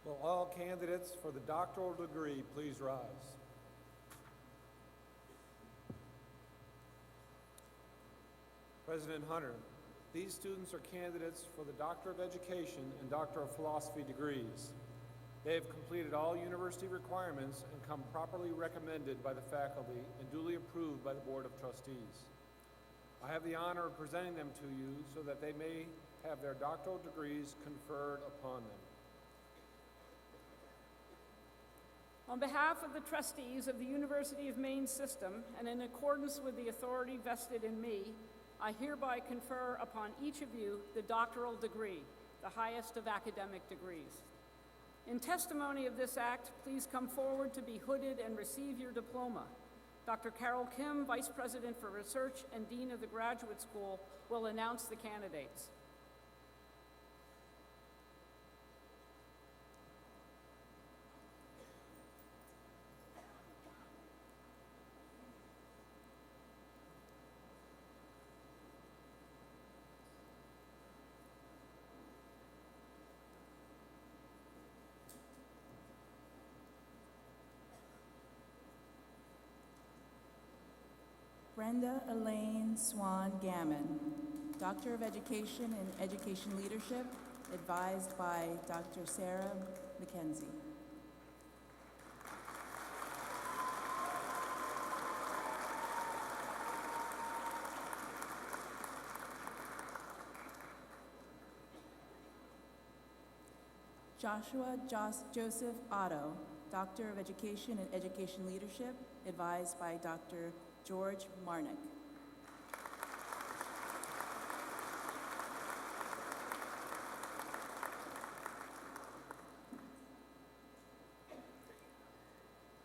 Will all candidates for the doctoral degree please rise? President Hunter, these students are candidates for the Doctor of Education and Doctor of Philosophy degrees. They have completed all university requirements and come properly recommended by the faculty and duly approved by the Board of Trustees. I have the honor of presenting them to you so that they may have their doctoral degrees conferred upon them. On behalf of the trustees of the University of Maine system, and in accordance with the authority vested in me, I hereby confer upon each of you the doctoral degree, the highest of academic degrees. In testimony of this act, please come forward to be hooded and receive your diploma. Dr. Carol Kim, Vice President for Research and Dean of the Graduate School, will announce the candidates. Brenda Elaine Swan Gammon, Doctor of Education in Education Leadership, advised by Dr. Sarah McKenzie. Joshua Joseph Otto, Doctor of Education in Education Leadership, advised by Dr. George Marnick.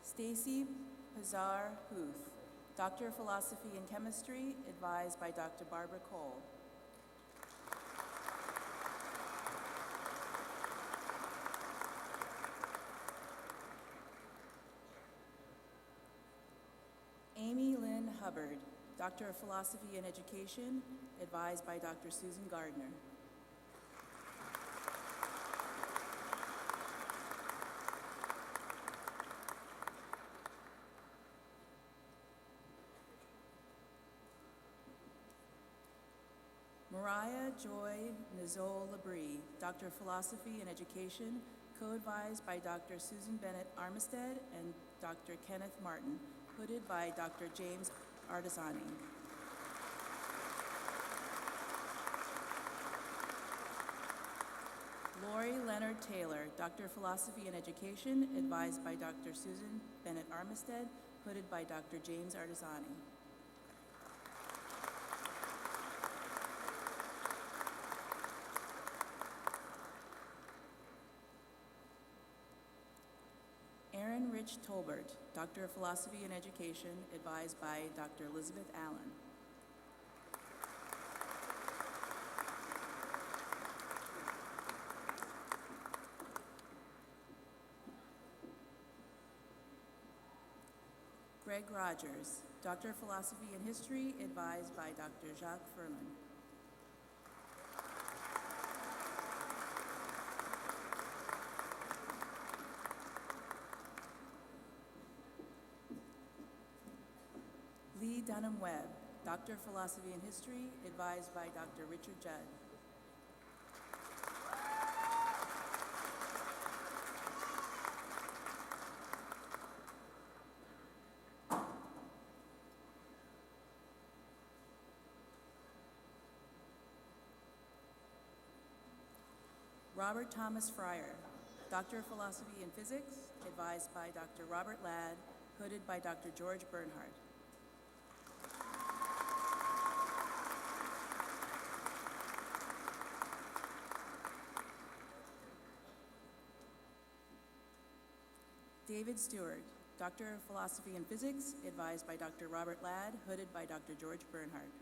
Stacy Pazar Huth, Doctor of Philosophy and Chemistry, advised by Dr. Barbara Cole. Amy Lynn Hubbard, Doctor of Philosophy and Education, advised by Dr. Susan Gardner. Mariah Joy Nizol Labrie, Doctor of Philosophy and Education, co-advised by Dr. Susan Bennett Armistead and Dr. Kenneth Martin, hooded by Dr. James Artisani. Lori Leonard Taylor, Doctor of Philosophy and Education, advised by Dr. Susan Bennett Armistead, hooded by Dr. James Artisani. Aaron Rich Tolbert, Doctor of Philosophy and Education, advised by Dr. Elizabeth Allen. Greg Rogers, Doctor of Philosophy and History, advised by Dr. Jacques Ferlin. Lee Dunham Webb, Doctor of Philosophy and History, advised by Dr. Richard Judd. Robert Thomas Fryer, Doctor of Philosophy and Physics, advised by Dr. Robert Ladd, hooded by Dr. George Bernhardt. David Stewart, Doctor of Philosophy and Physics, advised by Dr. Robert Ladd, hooded by Dr. George Bernhardt.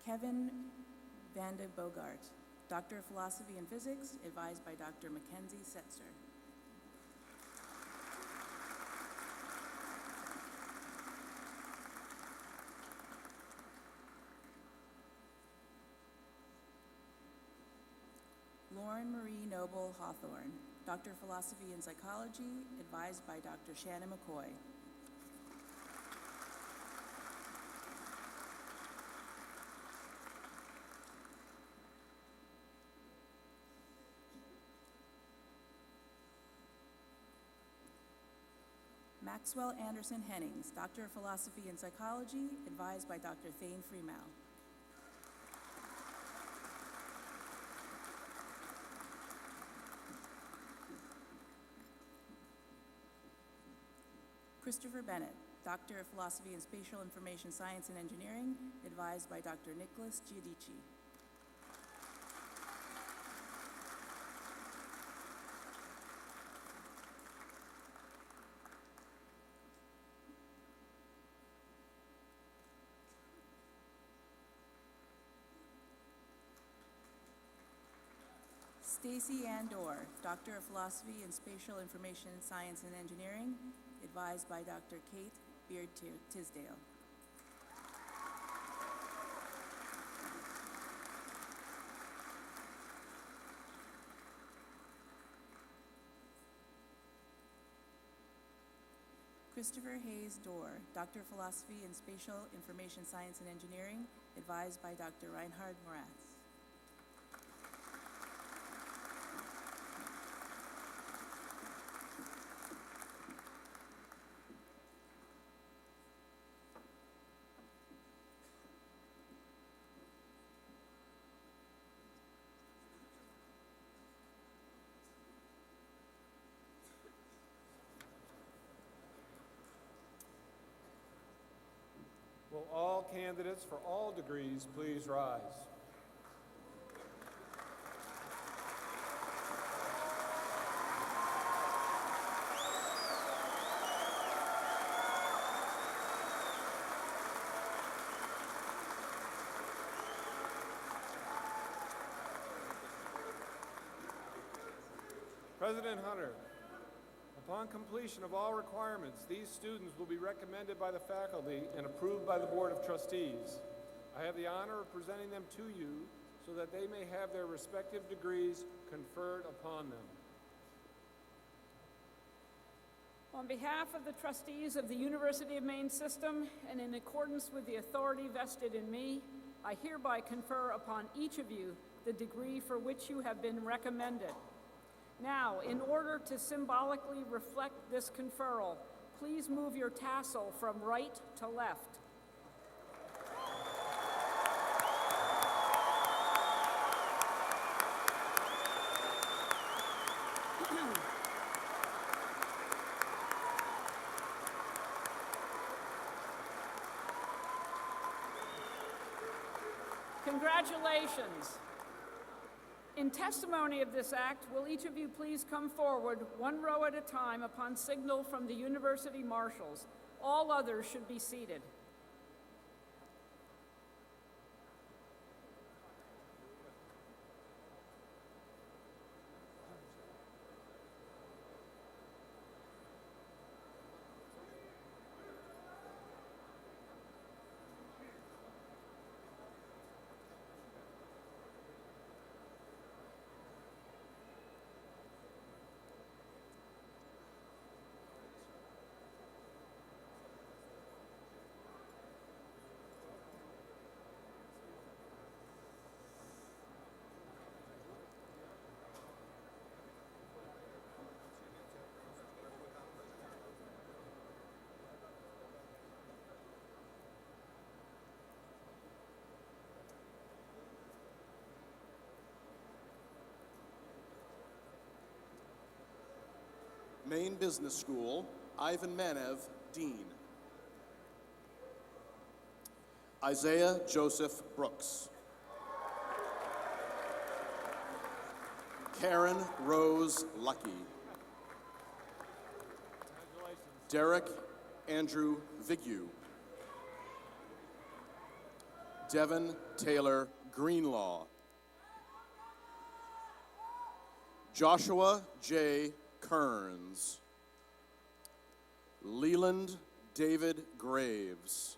Kevin Vande Bogart, Doctor of Philosophy and Physics, advised by Dr. Mackenzie Setzer. Lauren Marie Noble Hawthorne, Doctor of Philosophy and Psychology, advised by Dr. Shannon McCoy. Maxwell Anderson Hennings, Doctor of Philosophy and Psychology, advised by Dr. Thane Freemal. Christopher Bennett, Doctor of Philosophy and Spatial Information Science and Engineering, advised by Dr. Nicholas Giudici. Stacy Ann Dorr, Doctor of Philosophy and Spatial Information Science and Engineering, advised by Dr. Kate Beard-Tisdale. Christopher Hayes Dorr, Doctor of Philosophy and Spatial Information Science and Engineering, advised by Dr. Reinhard Moratz. Will all candidates for all degrees please rise? President Hunter, upon completion of all requirements, these students will be recommended by the faculty and approved by the Board of Trustees. I have the honor of presenting them to you so that they may have their respective degrees conferred upon them. On behalf of the trustees of the University of Maine system, and in accordance with the authority vested in me, I hereby confer upon each of you the degree for which you have been recommended. Now, in order to symbolically reflect this conferral, please move your tassel from right to left. Congratulations. In testimony of this act, will each of you please come forward one row at a time upon signal from the university marshals. All others should be seated. Maine Business School, Ivan Manev, Dean. Isaiah Joseph Brooks. Karen Rose Lucky. Derek Andrew Vigu. Devin Taylor Greenlaw. Joshua J. Kearns. Leland David Graves.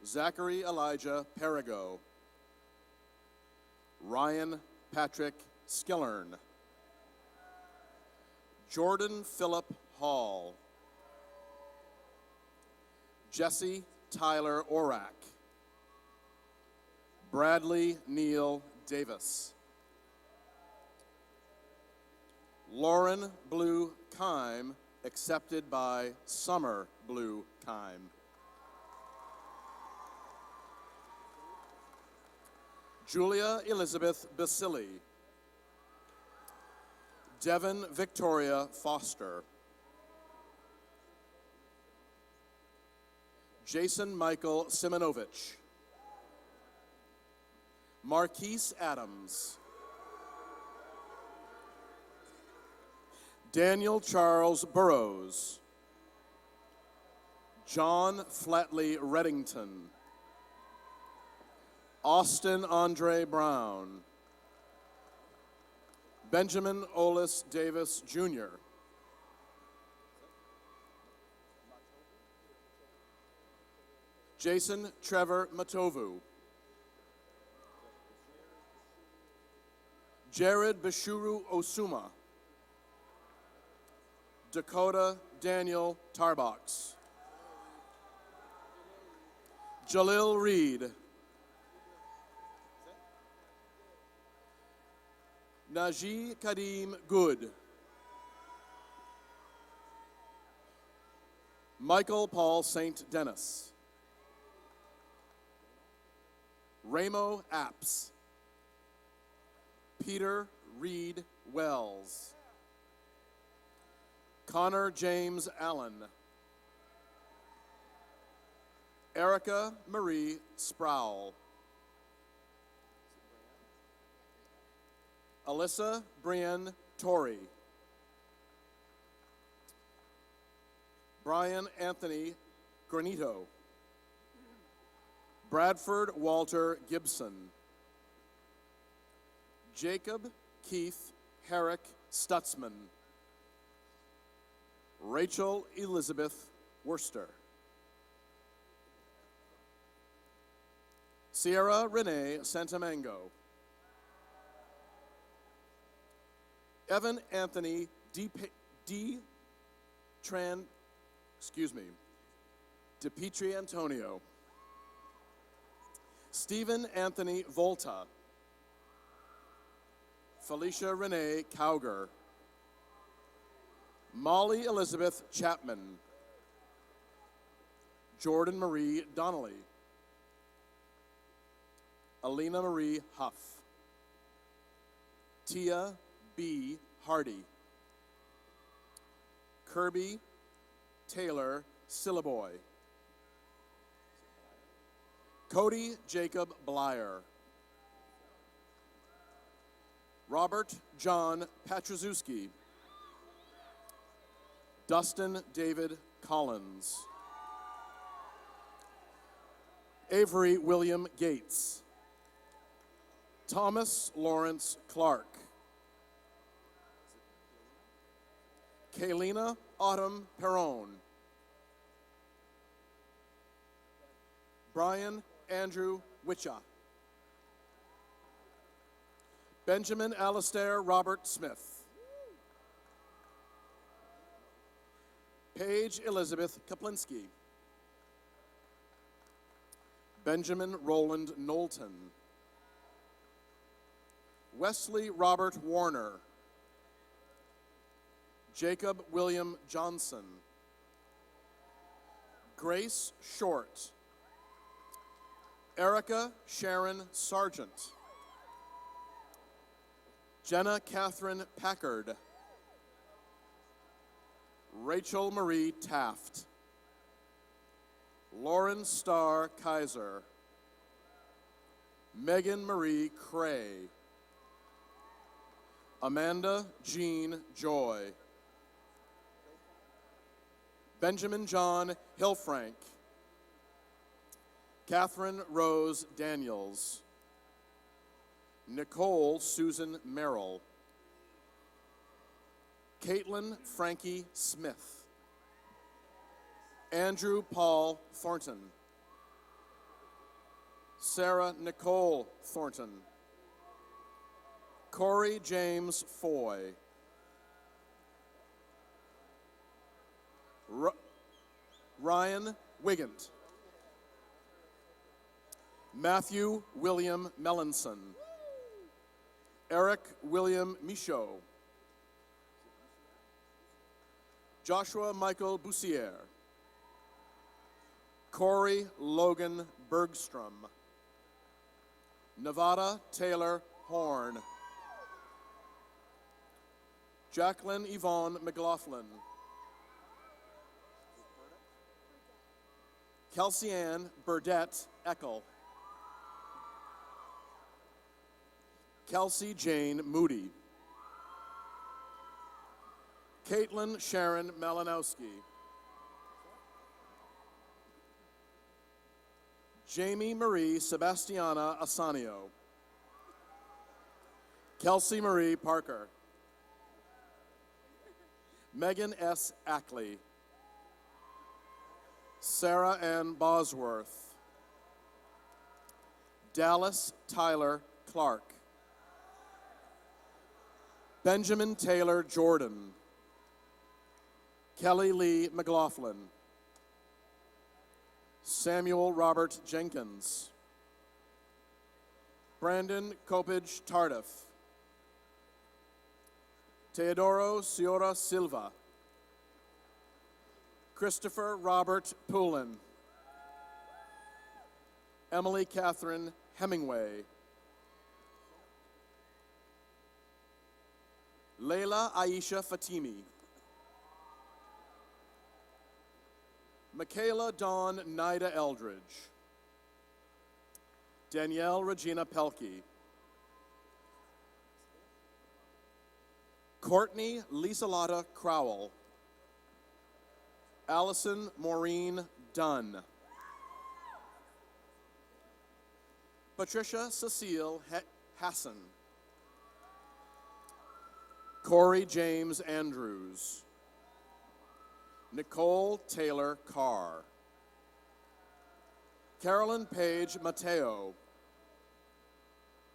Zachary Elijah Perigo. Ryan Patrick Skillern. Jordan Philip Hall. Jesse Tyler Orack. Bradley Neal Davis. Lauren Blue Kime, accepted by Summer Blue Kime. Julia Elizabeth Basili. Devon Victoria Foster. Jason Michael Simonovich. Marquise Adams. Daniel Charles Burrows. John Flatley Reddington. Austin Andre Brown. Benjamin Olis Davis, Jr. Jason Trevor Matovu. Jared Bashuru Osuma. Dakota Daniel Tarbox. Jalil Reed. Najee Kadim Good. Michael Paul St. Dennis. Ramo Apps. Peter Reed Wells. Connor James Allen. Erica Marie Sproul. Alyssa Brienne Torrey. Brian Anthony Granito. Bradford Walter Gibson. Jacob Keith Herrick Stutzman. Rachel Elizabeth Worcester. Sierra Renee Santamango. Evan Anthony DePietri Antonio. Stephen Anthony Volta. Felicia Renee Cowger. Molly Elizabeth Chapman. Jordan Marie Donnelly. Alina Marie Huff. Tia B. Hardy. Kirby Taylor Syllaboy. Cody Jacob Blyer. Robert John Patrzewski. Dustin David Collins. Avery William Gates. Thomas Lawrence Clark. Kaylina Autumn Perron. Brian Andrew Witcha. Benjamin Alistair Robert Smith. Paige Elizabeth Kaplinski. Benjamin Roland Knowlton. Wesley Robert Warner. Jacob William Johnson. Grace Short. Erica Sharon Sargent. Jenna Catherine Packard. Rachel Marie Taft. Lauren Starr Kaiser. Megan Marie Cray. Amanda Jean Joy. Benjamin John Hillfrank. Catherine Rose Daniels. Nicole Susan Merrill. Caitlin Frankie Smith. Andrew Paul Thornton. Sarah Nicole Thornton. Corey James Foy. Ryan Wigant. Matthew William Mellinson. Eric William Michaud. Joshua Michael Bussier, Corey Logan Bergstrom, Nevada Taylor Horn, Jacqueline Yvonne McLaughlin, Kelsey Ann Burdette Eckel, Kelsey Jane Moody, Caitlin Sharon Malinowski, Jamie Marie Sebastiana Asanio, Kelsey Marie Parker, Megan S. Ackley, Sarah Ann Bosworth, Dallas Tyler Clark, Benjamin Taylor Jordan, Kelly Lee McLaughlin, Samuel Robert Jenkins, Brandon Copage Tardif, Teodoro Ciora Silva, Christopher Robert Poulin, Emily Catherine Hemingway, Layla Aisha Fatimi, Michaela Dawn Nida Eldridge, Danielle Regina Pelkey, Courtney Lisalata Crowell, Allison Maureen Dunn, Patricia Cecile Hassan, Corey James Andrews, Nicole Taylor Carr, Carolyn Page Mateo,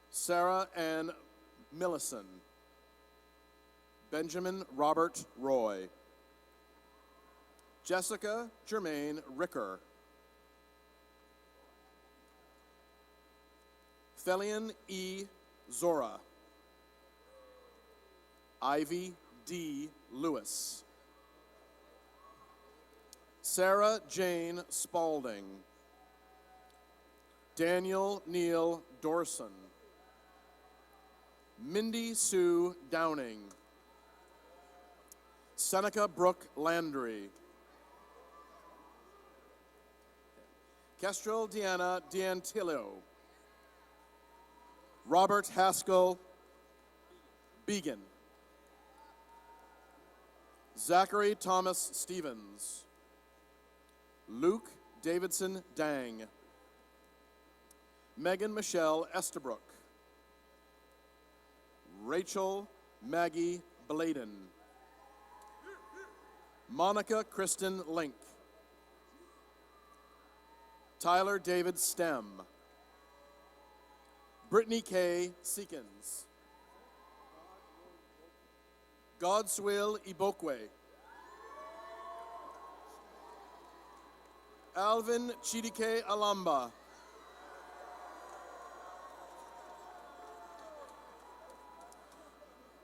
Sarah Ann Millison, Benjamin Robert Roy, Jessica Germaine Ricker, Felian E. Zora, Ivy D. Lewis, Sarah Jane Spalding, Daniel Neil Dorson, Mindy Sue Downing, Seneca Brooke Landry, Kestrel Deanna D'Antillo, Robert Haskell Began, Zachary Thomas Stevens, Luke Davidson Dang, Megan Michelle Estabrook, Rachel Maggie Bladen, Monica Kristen Link, Tyler David Stem, Brittany K. Seekins, Godswill Ibokwe, Alvin Chidike Alamba,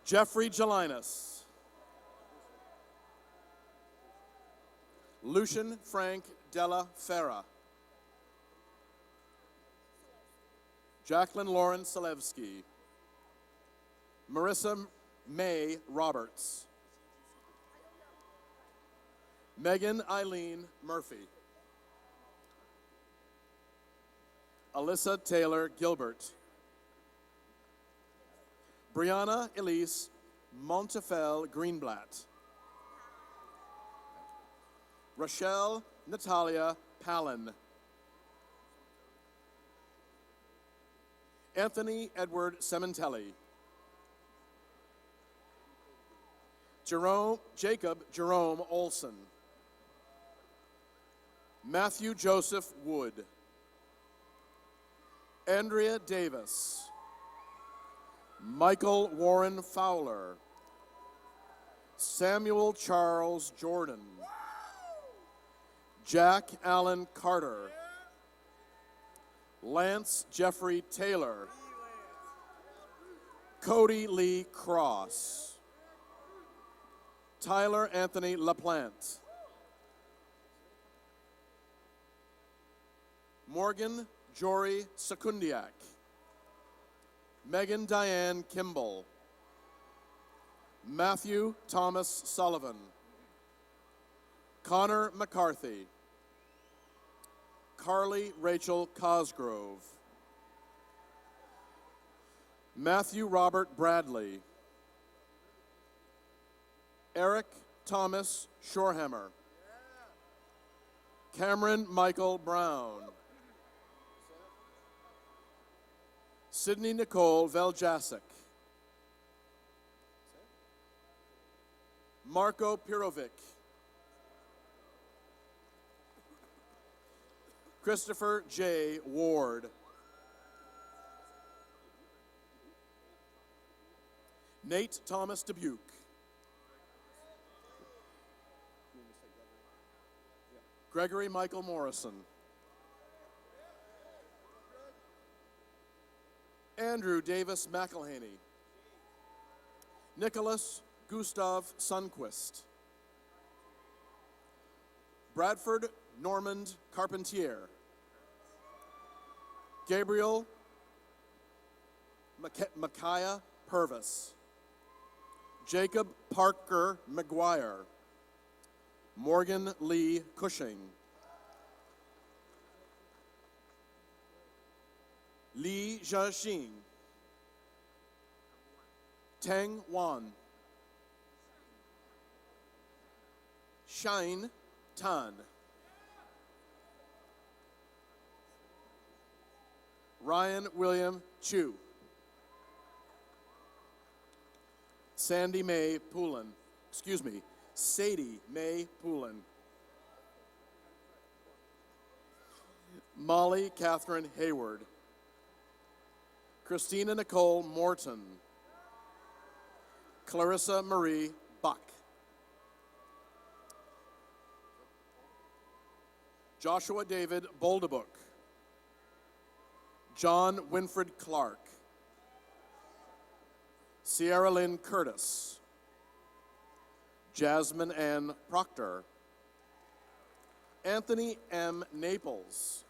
Jeffrey Jelinas, Lucian Frank Della Ferra, Jacqueline Lauren Selevsky, Marissa May Roberts, Megan Eileen Murphy, Alyssa Taylor Gilbert, Brianna Elise Montefel Greenblatt, Rochelle Natalia Palin, Anthony Edward Sementelli, Jacob Jerome Olson, Matthew Joseph Wood, Andrea Davis, Michael Warren Fowler, Samuel Charles Jordan, Jack Allen Carter, Lance Jeffrey Taylor, Cody Lee Cross, Tyler Anthony LaPlante. Morgan Jory Secundiak. Megan Diane Kimball. Matthew Thomas Sullivan. Connor McCarthy. Carly Rachel Cosgrove. Matthew Robert Bradley. Eric Thomas Shorehammer. Cameron Michael Brown. Sydney Nicole Veljasic. Marco Pirovic. Christopher J. Ward. Nate Thomas Dubuque. Gregory Michael Morrison. Andrew Davis McElhaney. Nicholas Gustav Sundquist. Bradford Normand Carpentier. Gabriel Micaiah Purvis. Jacob Parker McGuire. Morgan Lee Cushing. Li Jiaxing. Teng Wan. Shine Tan. Ryan William Chu. Sadie May Poulin. Molly Catherine Hayward. Christina Nicole Morton. Clarissa Marie Buck. Joshua David Boldebook. John Winfred Clark. Sierra Lynn Curtis. Jasmine Ann Proctor. Anthony M. Naples.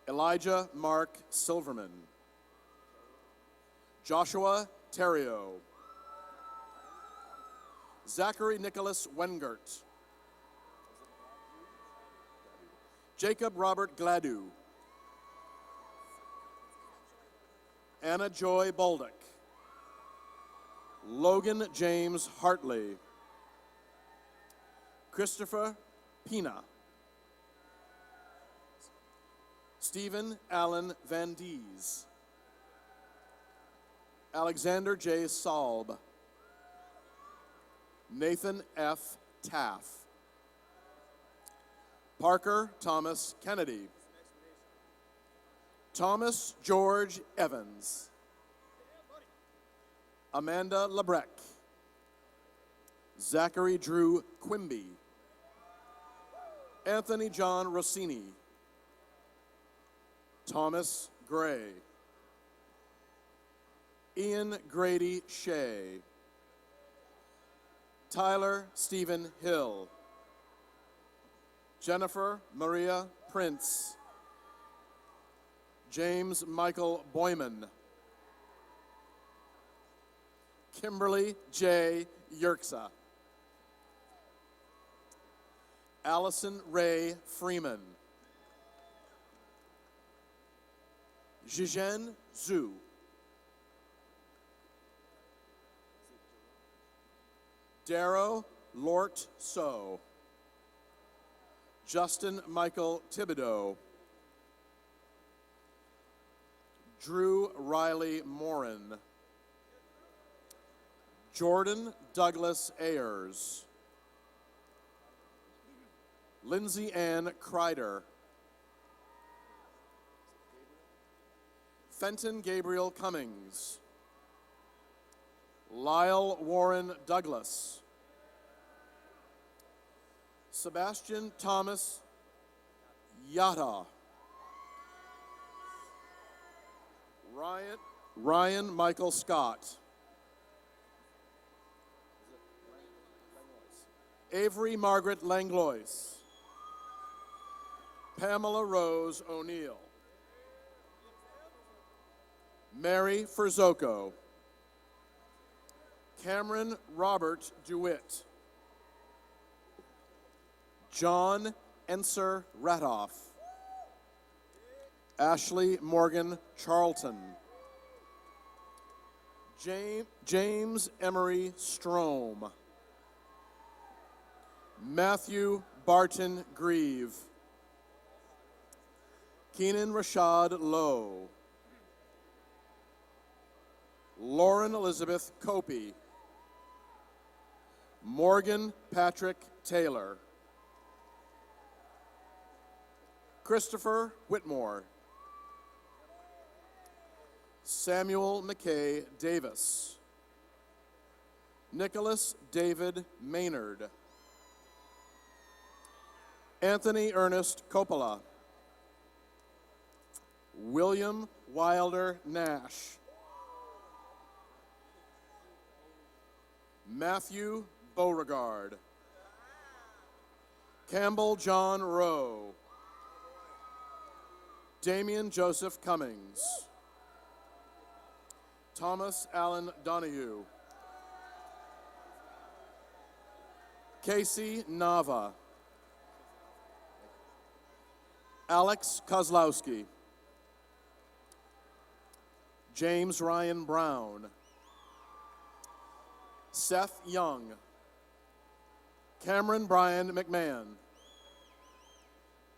Elijah Mark Silverman. Joshua Terrio. Zachary Nicholas Wengert. Jacob Robert Gladu. Anna Joy Bolduc. Logan James Hartley. Christopher Pina. Stephen Allen Van Dees. Alexander J. Salb. Nathan F. Taff. Parker Thomas Kennedy. Thomas George Evans. Amanda Lebrec. Zachary Drew Quimby. Anthony John Rossini. Thomas Gray. Ian Grady Shea. Tyler Stephen Hill. Jennifer Maria Prince. James Michael Boyman. Kimberly J. Yerksa. Allison Ray Freeman. Zhizhen Zhu. Darrow Lort So. Justin Michael Thibodeau. Drew Riley Morin. Jordan Douglas Ayers. Lindsay Ann Kreider. Fenton Gabriel Cummings. Lyle Warren Douglas. Sebastian Thomas Yata. Ryan Michael Scott. Avery Margaret Langlois. Pamela Rose O'Neill. Mary Ferzoko. Cameron Robert DeWitt. John Enser Ratoff. Ashley Morgan Charlton. James Emery Strome. Matthew Barton Grieve. Keenan Rashad Lowe. Lauren Elizabeth Copey. Morgan Patrick Taylor. Christopher Whitmore. Samuel McKay Davis. Nicholas David Maynard. Anthony Ernest Coppola. William Wilder Nash. Matthew Beauregard. Campbell John Rowe. Damian Joseph Cummings. Thomas Allen Donahue. Casey Nava. Alex Kozlowski. James Ryan Brown. Seth Young. Cameron Brian McMahon.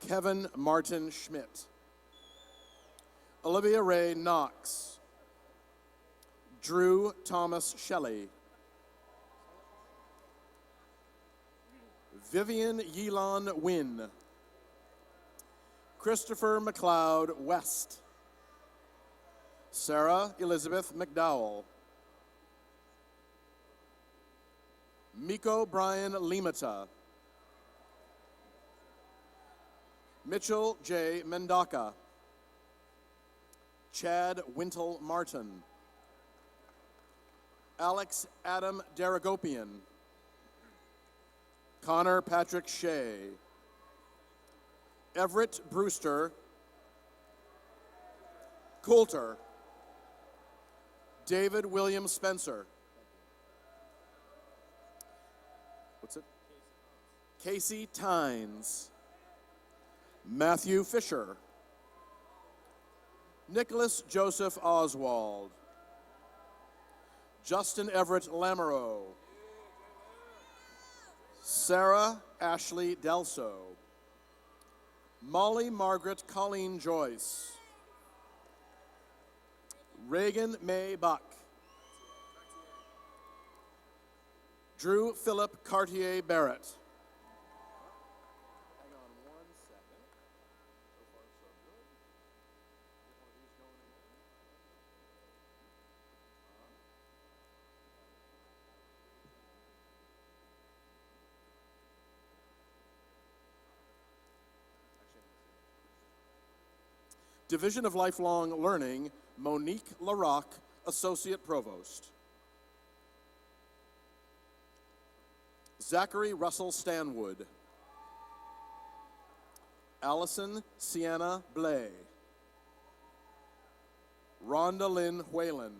Kevin Martin Schmidt. Olivia Ray Knox. Drew Thomas Shelley. Vivian Yelon Wynn. Christopher McLeod West. Sarah Elizabeth McDowell. Miko Brian Limata. Mitchell J. Mendaka. Chad Wintle Martin. Alex Adam Daragopian. Connor Patrick Shea. Everett Brewster Coulter. David William Spencer. What's it? Casey Tynes. Matthew Fisher. Nicholas Joseph Oswald. Justin Everett Lamoureux. Sarah Ashley Delso. Molly Margaret Colleen Joyce. Reagan May Buck. Drew Philip Cartier Barrett. Hang on one second. So far, so good. Get one of these going again. Division of Lifelong Learning, Monique Larocque, Associate Provost. Zachary Russell Stanwood. Allison Sienna Blay. Rhonda Lynn Whalen.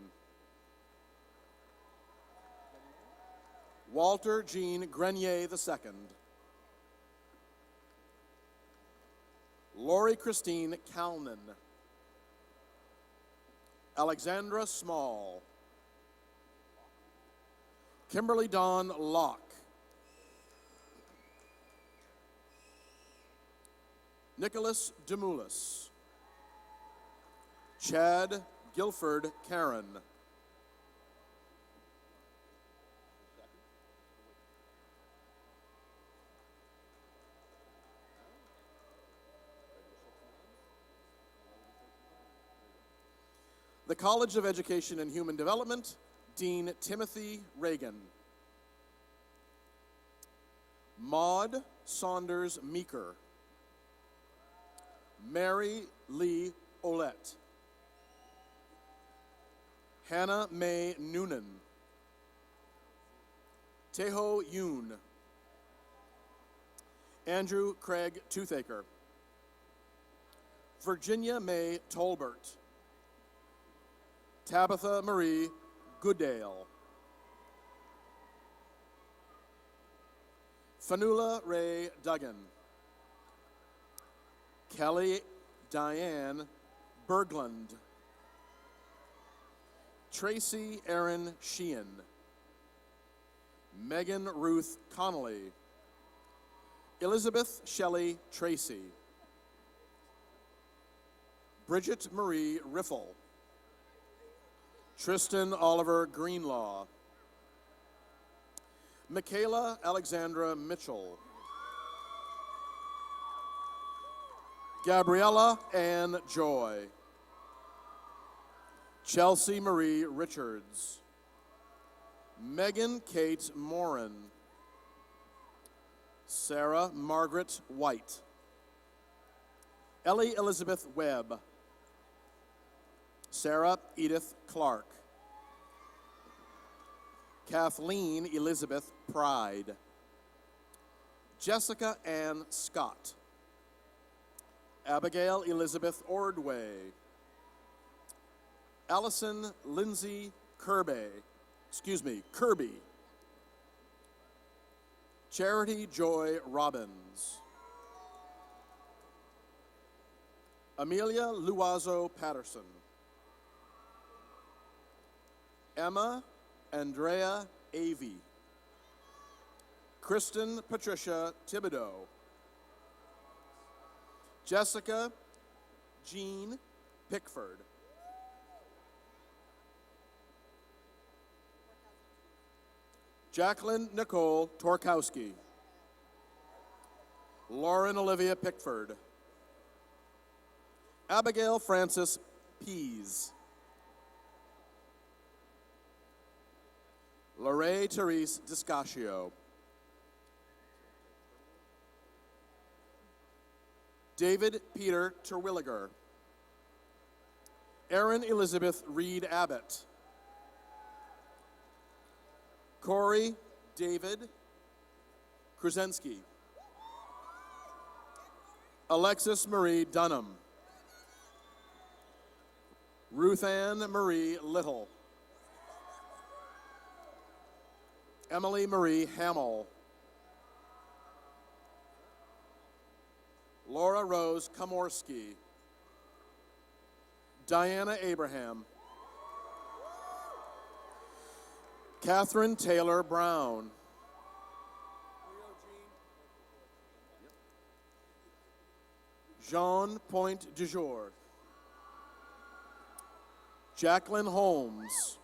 Walter Jean Grenier II. Lori Christine Calnan. Alexandra Small. Kimberly Dawn Locke. Nicholas Demoulas. Chad Guilford Karen. The College of Education and Human Development, Dean Timothy Reagan. Maud Saunders Meeker. Mary Lee Olette. Hannah Mae Noonan. Teho Yoon. Andrew Craig Toothaker, Virginia May Tolbert, Tabitha Marie Goodale, Fanula Ray Duggan, Kelly Diane Berglund, Tracy Erin Sheehan, Megan Ruth Connolly, Elizabeth Shelley Tracy, Bridget Marie Riffle, Tristan Oliver Greenlaw, Michaela Alexandra Mitchell, Gabriella Ann Joy, Chelsea Marie Richards, Megan Kate Morin, Sarah Margaret White, Ellie Elizabeth Webb, Sarah Edith Clark, Kathleen Elizabeth Pride, Jessica Ann Scott, Abigail Elizabeth Ordway, Allison Lindsay Kirby, Charity Joy Robbins, Amelia Luazo Patterson, Emma Andrea Avey, Kristen Patricia Thibodeau, Jessica Jean Pickford, Jacqueline Nicole Torkowski, Lauren Olivia Pickford, Abigail Frances Pease, Lorraine Therese Discascio, David Peter Terwilliger, Erin Elizabeth Reed Abbott, Corey David Krusensky, Alexis Marie Dunham, Ruth Ann Marie Little, Emily Marie Hamill, Laura Rose Komorski, Diana Abraham, Catherine Taylor Brown, Jean Point du Jour, Jacqueline Holmes,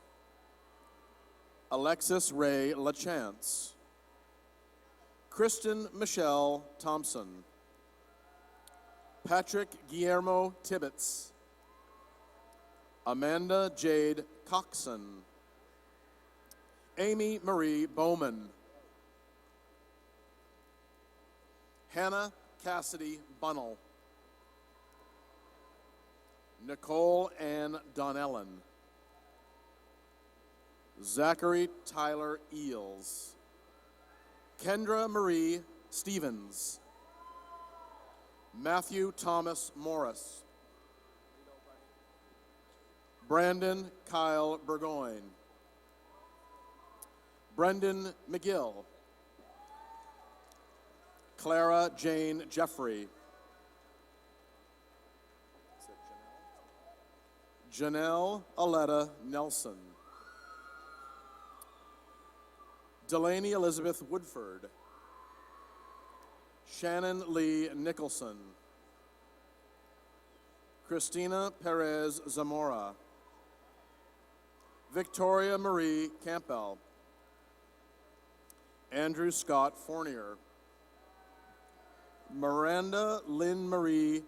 Alexis Ray LaChance, Kristen Michelle Thompson, Patrick Guillermo Tibbetts, Amanda Jade Coxon, Amy Marie Bowman, Hannah Cassidy Bunnell, Nicole Ann Donnellan, Zachary Tyler Eels, Kendra Marie Stevens, Matthew Thomas Morris, Brandon Kyle Burgoyne, Brendan McGill, Clara Jane Jeffrey, Janelle Aletta Nelson, Delaney Elizabeth Woodford, Shannon Lee Nicholson, Christina Perez Zamora, Victoria Marie Campbell, Andrew Scott Fournier, Miranda Lynn Marie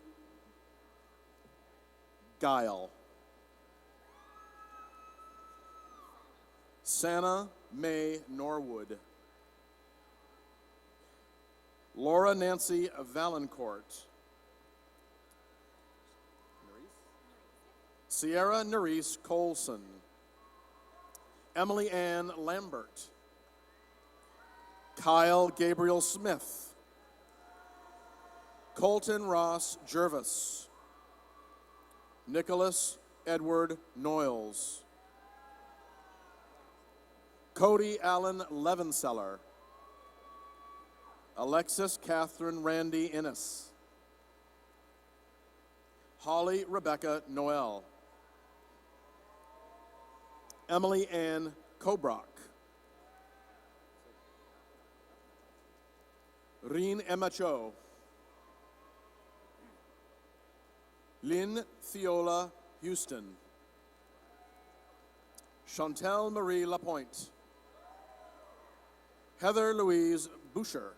Guile, Santa Mae Norwood, Laura Nancy Valancourt, Sierra Nerese Colson, Emily Ann Lambert, Kyle Gabriel Smith, Colton Ross Jervis, Nicholas Edward Noyles, Cody Allen Levenseller, Alexis Catherine Randy Innes, Holly Rebecca Noel, Emily Ann Kobrock, Reen Emma Cho, Lynn Fiola Houston, Chantel Marie Lapointe, Heather Louise Boucher,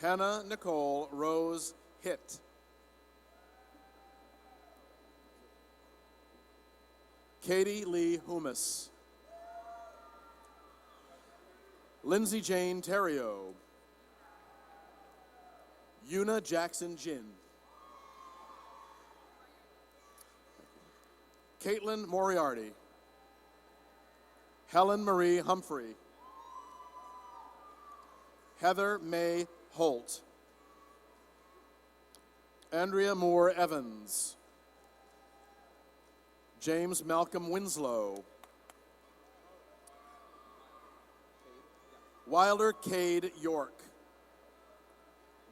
Hannah Nicole Rose Hitt, Katie Lee Humus, Lindsay Jane Terrio, Una Jackson Jin, Caitlin Moriarty, Helen Marie Humphrey, Heather May Holt, Andrea Moore Evans, James Malcolm Winslow, Wilder Cade York,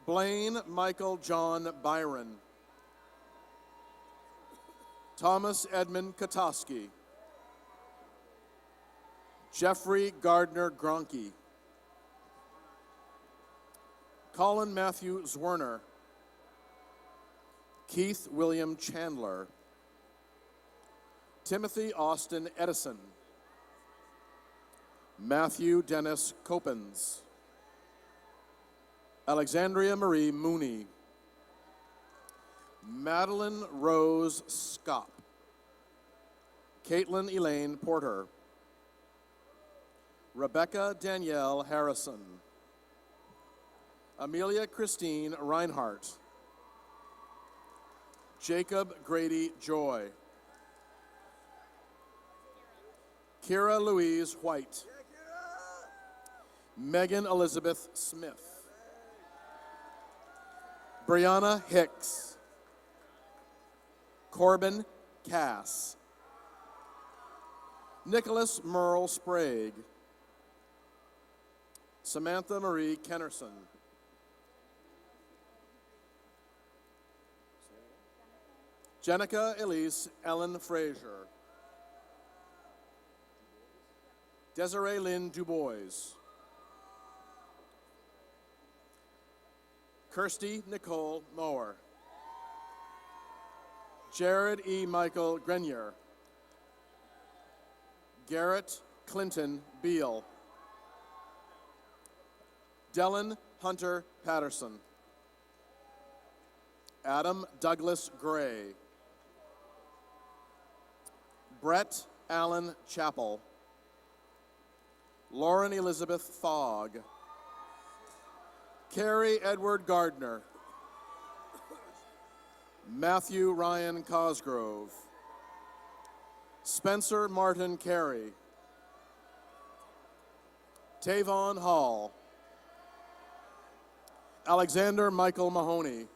Blaine Michael John Byron, Thomas Edmund Katoski, Jeffrey Gardner Gronke, Colin Matthew Zwerner, Keith William Chandler, Timothy Austin Edison, Matthew Dennis Copens, Alexandria Marie Mooney, Madeline Rose Scott, Caitlin Elaine Porter, Rebecca Danielle Harrison, Amelia Christine Reinhardt, Jacob Grady Joy, Kira Louise White, Megan Elizabeth Smith, Brianna Hicks, Corbin Cass, Nicholas Merle Sprague, Samantha Marie Kennerson, Jenica Elise Ellen Frazier, Desiree Lynn Dubois, Kirsty Nicole Mower, Jared E. Michael Grenier, Garrett Clinton Beal, Dellen Hunter Patterson, Adam Douglas Gray, Brett Allen Chappell, Lauren Elizabeth Fogg, Carrie Edward Gardner, Matthew Ryan Cosgrove, Spencer Martin Carey, Tavon Hall, Alexander Michael Mahoney,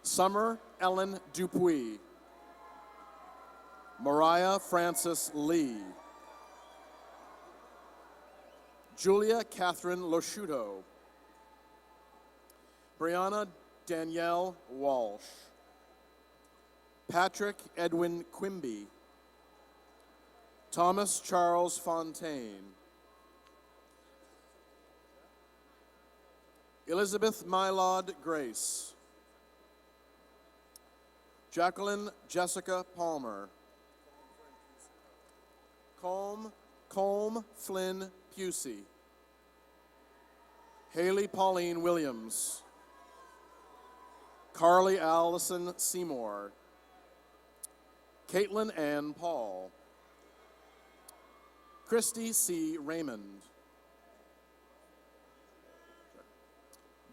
Summer Ellen Dupuis, Mariah Frances Lee, Julia Catherine Losciuto, Brianna Danielle Walsh, Patrick Edwin Quimby, Thomas Charles Fontaine, Elizabeth Mylod Grace, Jacqueline Jessica Palmer, Colm Flynn Pusey, Haley Pauline Williams, Carly Allison Seymour, Caitlin Ann Paul, Christy C. Raymond,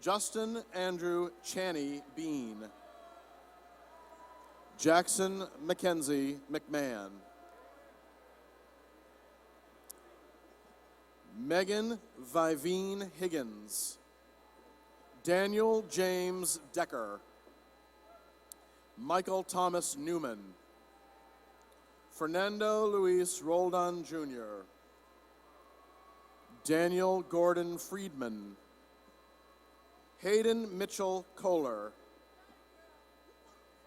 Justin Andrew Chaney Bean, Jackson Mackenzie McMahon, Megan Vivine Higgins, Daniel James Decker, Michael Thomas Newman, Fernando Luis Roldan Jr., Daniel Gordon Friedman, Hayden Mitchell Kohler,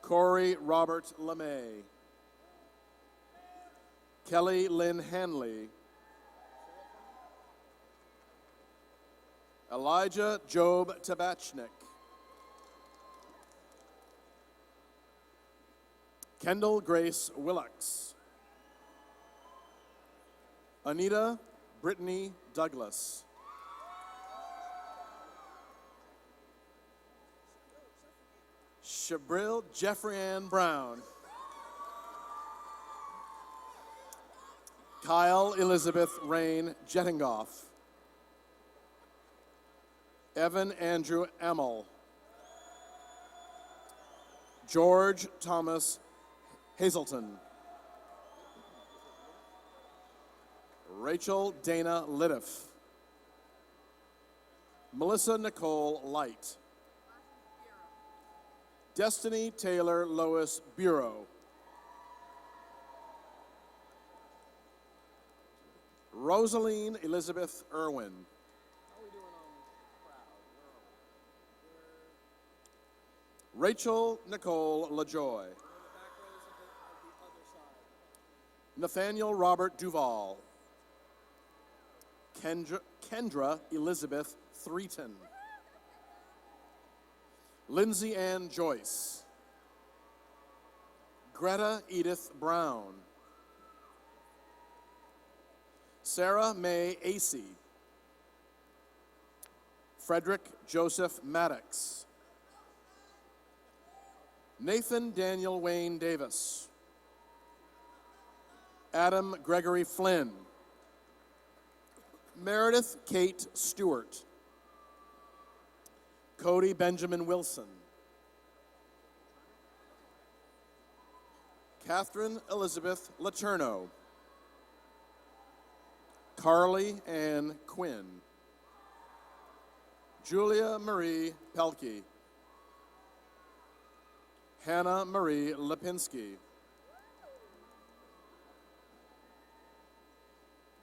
Corey Robert LeMay, Kelly Lynn Hanley, Elijah Job Tabachnik, Kendall Grace Willocks, Anita Brittany Douglas, Shabril Jeffrey Ann Brown, Kyle Elizabeth Rain Jettingoff, Evan Andrew Emmel, George Thomas Hazelton, Rachel Dana Liddiff, Melissa Nicole Light, Destiny Taylor Lois Bureau, Rosaline Elizabeth Irwin, Rachel Nicole LaJoy, Nathaniel Robert Duval, Kendra Elizabeth Threaton, Lindsay Ann Joyce, Greta Edith Brown, Sarah Mae Acey, Frederick Joseph Maddox, Nathan Daniel Wayne Davis, Adam Gregory Flynn, Meredith Kate Stewart, Cody Benjamin Wilson, Catherine Elizabeth Laterno, Carly Ann Quinn, Julia Marie Pelkey, Hannah Marie Lipinski,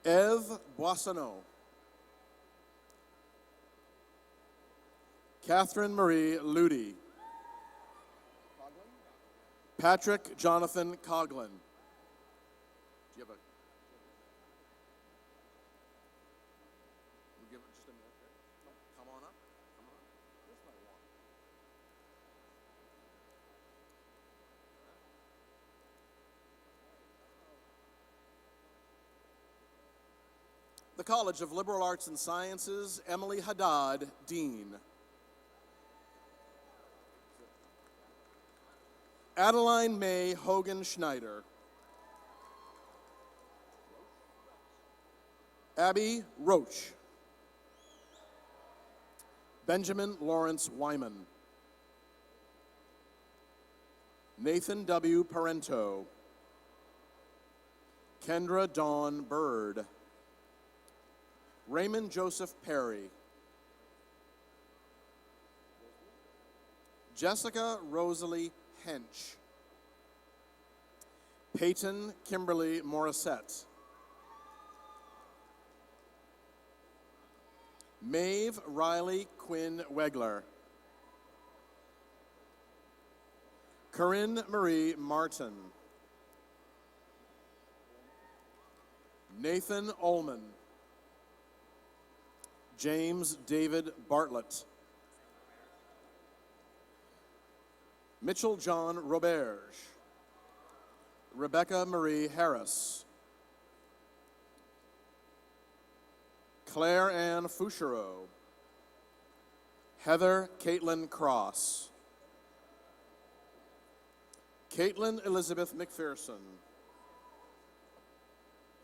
Eve Boissonneau, Catherine Marie Ludi, Patrick Jonathan Coughlin. Do you have a? We'll give it just a minute there. No, come on up. Come on up. There's no one. The College of Liberal Arts and Sciences, Emily Haddad, Dean. Adeline May Hogan Schneider. Abby Roach. Benjamin Lawrence Wyman. Nathan W. Parento. Kendra Dawn Bird. Raymond Joseph Perry. Jessica Rosalie Hench. Peyton Kimberly Morissette. Maeve Riley Quinn Wegler. Corinne Marie Martin. Nathan Ullman. James David Bartlett. Mitchell John Roberge. Rebecca Marie Harris. Claire Ann Fouchereau. Heather Caitlin Cross. Caitlin Elizabeth McPherson.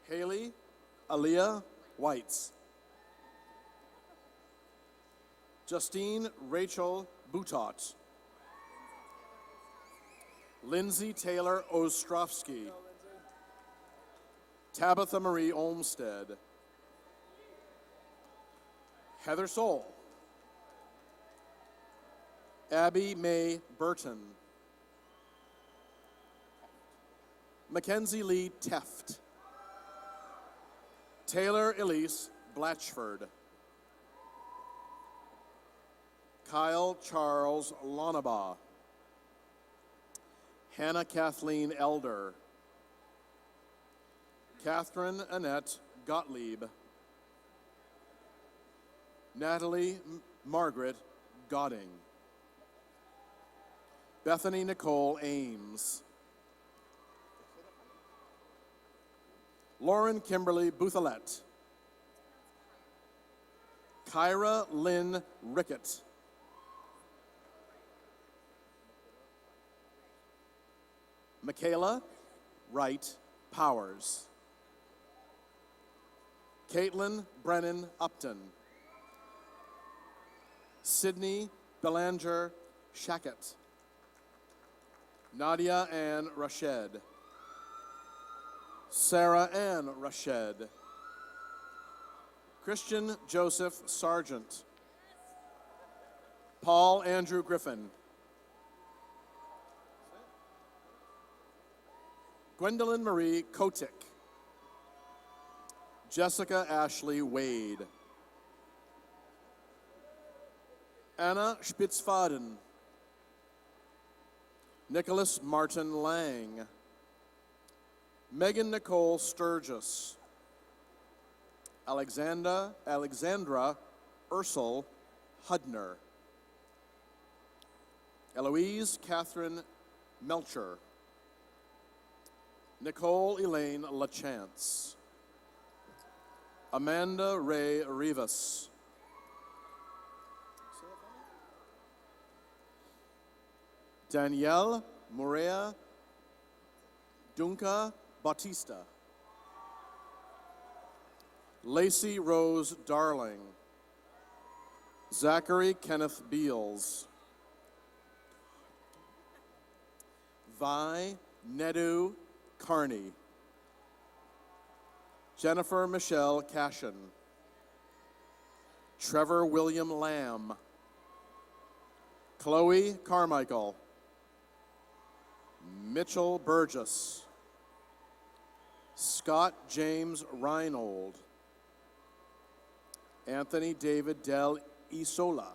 Haley Aaliyah Whites. Justine Rachel Boutot. Lindsay Taylor Ostrowski. Tabitha Marie Olmsted. Heather Soul, Abby Mae Burton, Mackenzie Lee Teft, Taylor Elise Blatchford, Kyle Charles Lonabaugh, Hannah Kathleen Elder, Catherine Annette Gottlieb, Natalie Margaret Godding, Bethany Nicole Ames, Lauren Kimberly Bouthelette, Kyra Lynn Rickett, Michaela Wright Powers, Caitlin Brennan Upton, Sydney Belanger Shackett, Nadia Ann Rashed, Sarah Ann Rashed, Christian Joseph Sargent, Paul Andrew Griffin, Gwendolyn Marie Kotick, Jessica Ashley Wade, Anna Spitzfaden, Nicholas Martin Lang, Megan Nicole Sturgis, Alexandra Ursel Hudner, Eloise Catherine Melcher, Nicole Elaine LaChance, Amanda Ray Rivas, Danielle Morea Dunca Bautista, Lacey Rose Darling, Zachary Kenneth Beals, Vi Nedu Carney, Jennifer Michelle Cashin, Trevor William Lamb, Chloe Carmichael, Mitchell Burgess, Scott James Reinold, Anthony David Del Isola,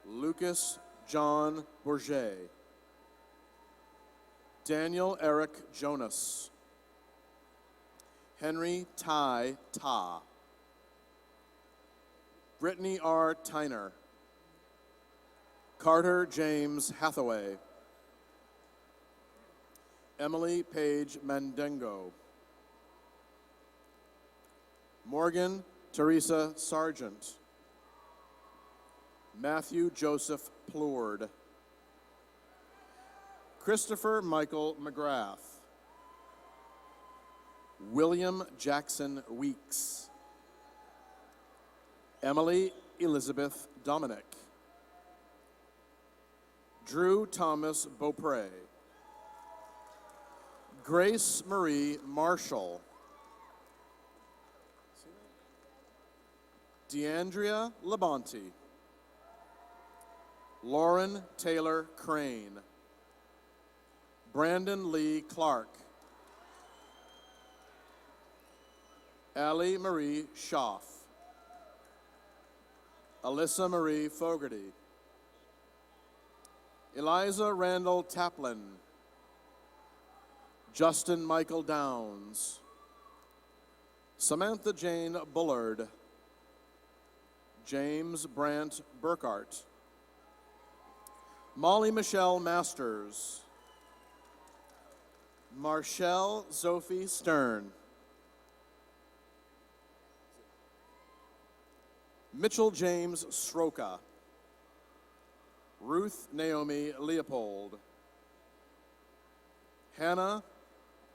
Lucas John Bourget, Daniel Eric Jonas, Henry Ty Ta, Brittany R. Tyner, Carter James Hathaway, Emily Page Mandengo, Morgan Teresa Sargent, Matthew Joseph Plourde, Christopher Michael McGrath, William Jackson Weeks, Emily Elizabeth Dominic, Drew Thomas Beaupre, Grace Marie Marshall, DeAndrea Labonte, Lauren Taylor Crane, Brandon Lee Clark, Allie Marie Schaff, Alyssa Marie Fogarty, Eliza Randall Taplin, Justin Michael Downs, Samantha Jane Bullard, James Brant Burkhart, Molly Michelle Masters, Marshall Sophie Stern, Mitchell James Sroka, Ruth Naomi Leopold, Hannah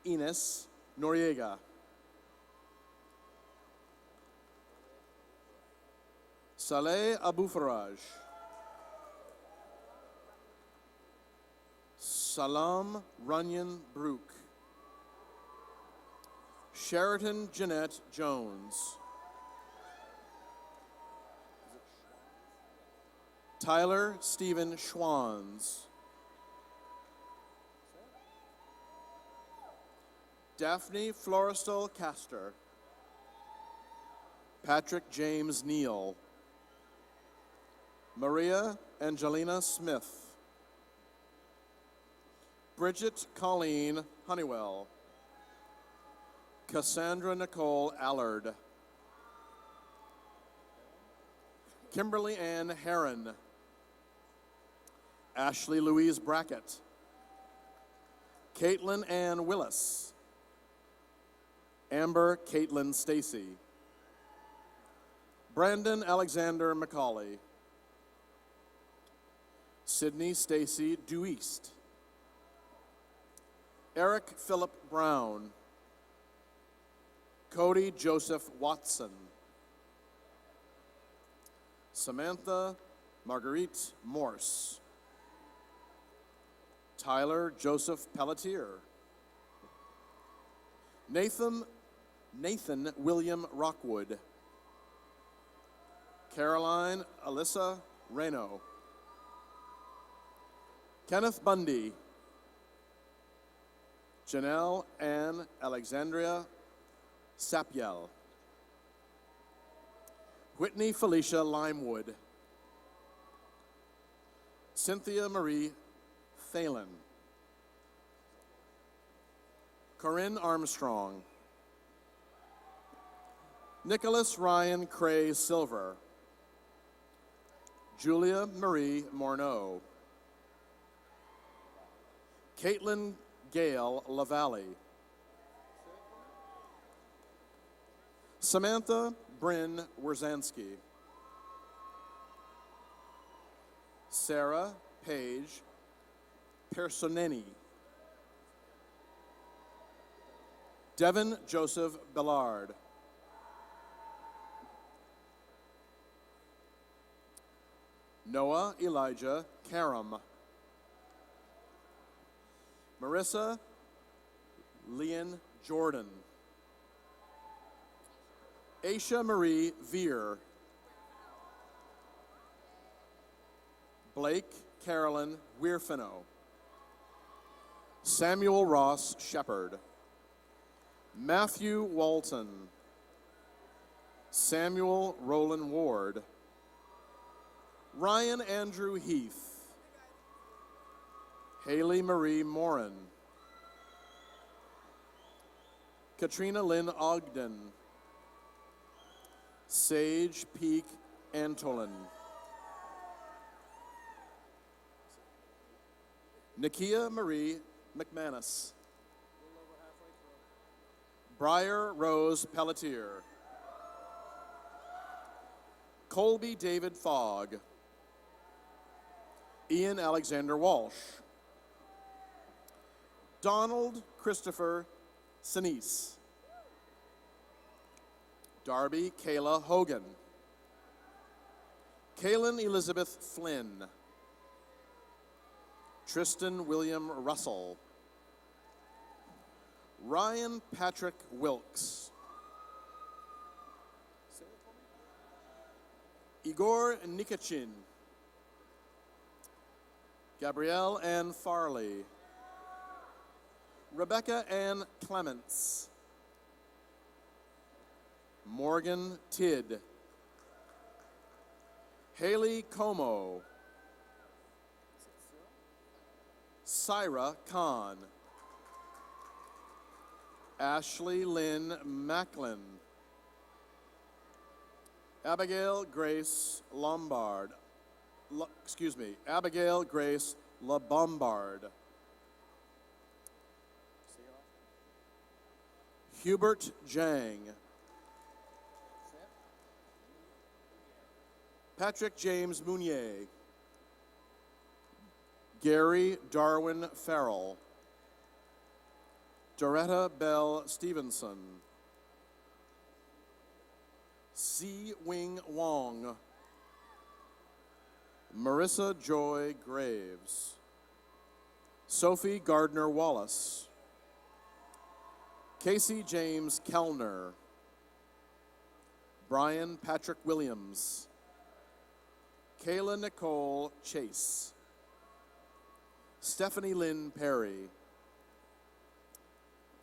Ines Noriega, Saleh Aboufaraj, Salam Runyon Brook, Sheraton Jeanette Jones, Tyler Stephen Schwanz. Daphne Florestal Castor. Patrick James Neal. Maria Angelina Smith. Bridget Colleen Honeywell. Cassandra Nicole Allard. Kimberly Ann Herron. Ashley Louise Brackett. Caitlin Ann Willis. Amber Caitlin Stacy. Brandon Alexander McCauley. Sydney Stacy Dueast. Eric Philip Brown. Cody Joseph Watson. Samantha Marguerite Morse. Tyler Joseph Pelletier. Nathan William Rockwood. Caroline Alyssa Reno. Kenneth Bundy. Janelle Ann Alexandria Sapiel. Whitney Felicia Limewood. Cynthia Marie Thalen. Corinne Armstrong. Nicholas Ryan Cray Silver. Julia Marie Morneau. Caitlin Gail LaValle. Samantha Bryn Wierzanski. Sarah Paige Personeni. Devin Joseph Bellard. Noah Elijah Karam. Marissa Leon Jordan. Aisha Marie Veer. Blake Carolyn Weirfino. Samuel Ross Shepard. Matthew Walton. Samuel Roland Ward. Ryan Andrew Heath. Haley Marie Morin. Katrina Lynn Ogden. Sage Peak Antolin. Nakia Marie McManus. Briar Rose Pelletier. Colby David Fogg. Ian Alexander Walsh. Donald Christopher Sinise. Darby Kayla Hogan. Kaylin Elizabeth Flynn. Tristan William Russell. Ryan Patrick Wilkes. Igor Nikachin. Gabrielle Ann Farley. Rebecca Ann Clements. Morgan Tidd. Haley Como. Syra Khan. Ashley Lynn Macklin. Abigail Grace Lombard. Abigail Grace LaBombard. Hubert Jang. Patrick James Mounier. Gary Darwin Farrell. Doretta Bell Stevenson. Si Wing Wong. Marissa Joy Graves. Sophie Gardner Wallace. Casey James Kellner. Brian Patrick Williams. Kayla Nicole Chase, Stephanie Lynn Perry,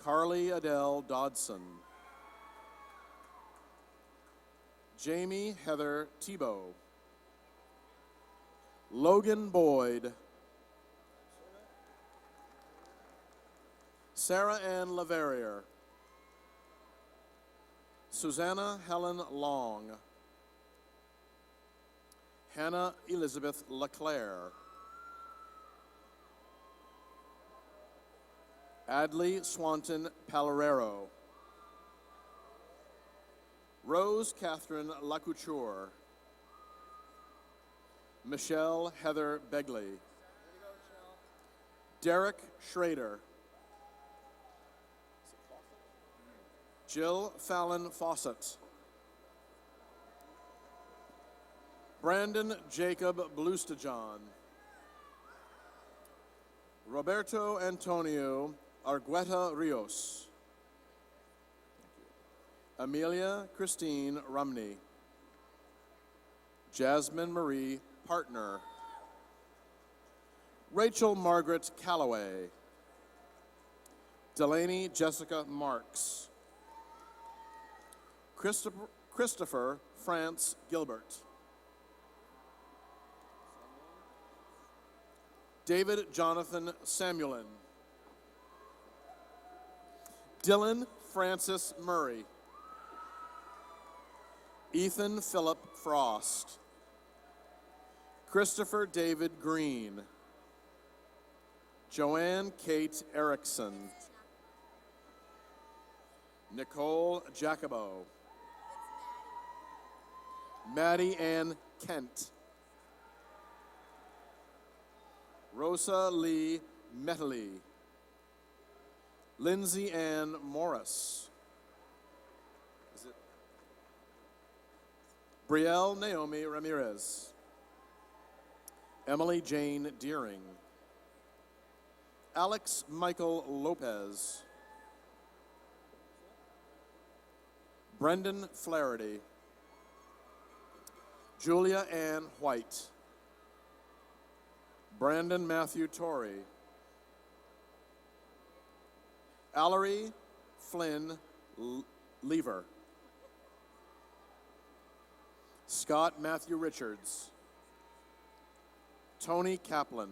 Carly Adele Dodson, Jamie Heather Tebow, Logan Boyd, Sarah Ann Laverrier, Susanna Helen Long, Hannah Elizabeth LeClaire, Adley Swanton Palarero, Rose Catherine Lacouture, Michelle Heather Begley, Derek Schrader, Jill Fallon Fawcett, Brandon Jacob Bluestajon, Roberto Antonio Argueta Rios, Amelia Christine Rumney, Jasmine Marie Partner, Rachel Margaret Calloway, Delaney Jessica Marks, Christopher France Gilbert, David Jonathan Samuelin, Dylan Francis Murray, Ethan Philip Frost, Christopher David Green, Joanne Kate Erickson, Nicole Jacobo, Maddie Ann Kent, Rosa Lee Mettley, Lindsay Ann Morris, Brielle Naomi Ramirez, Emily Jane Deering, Alex Michael Lopez, Brendan Flaherty, Julia Ann White, Brandon Matthew Torrey, Allery Flynn Lever, Scott Matthew Richards, Tony Kaplan,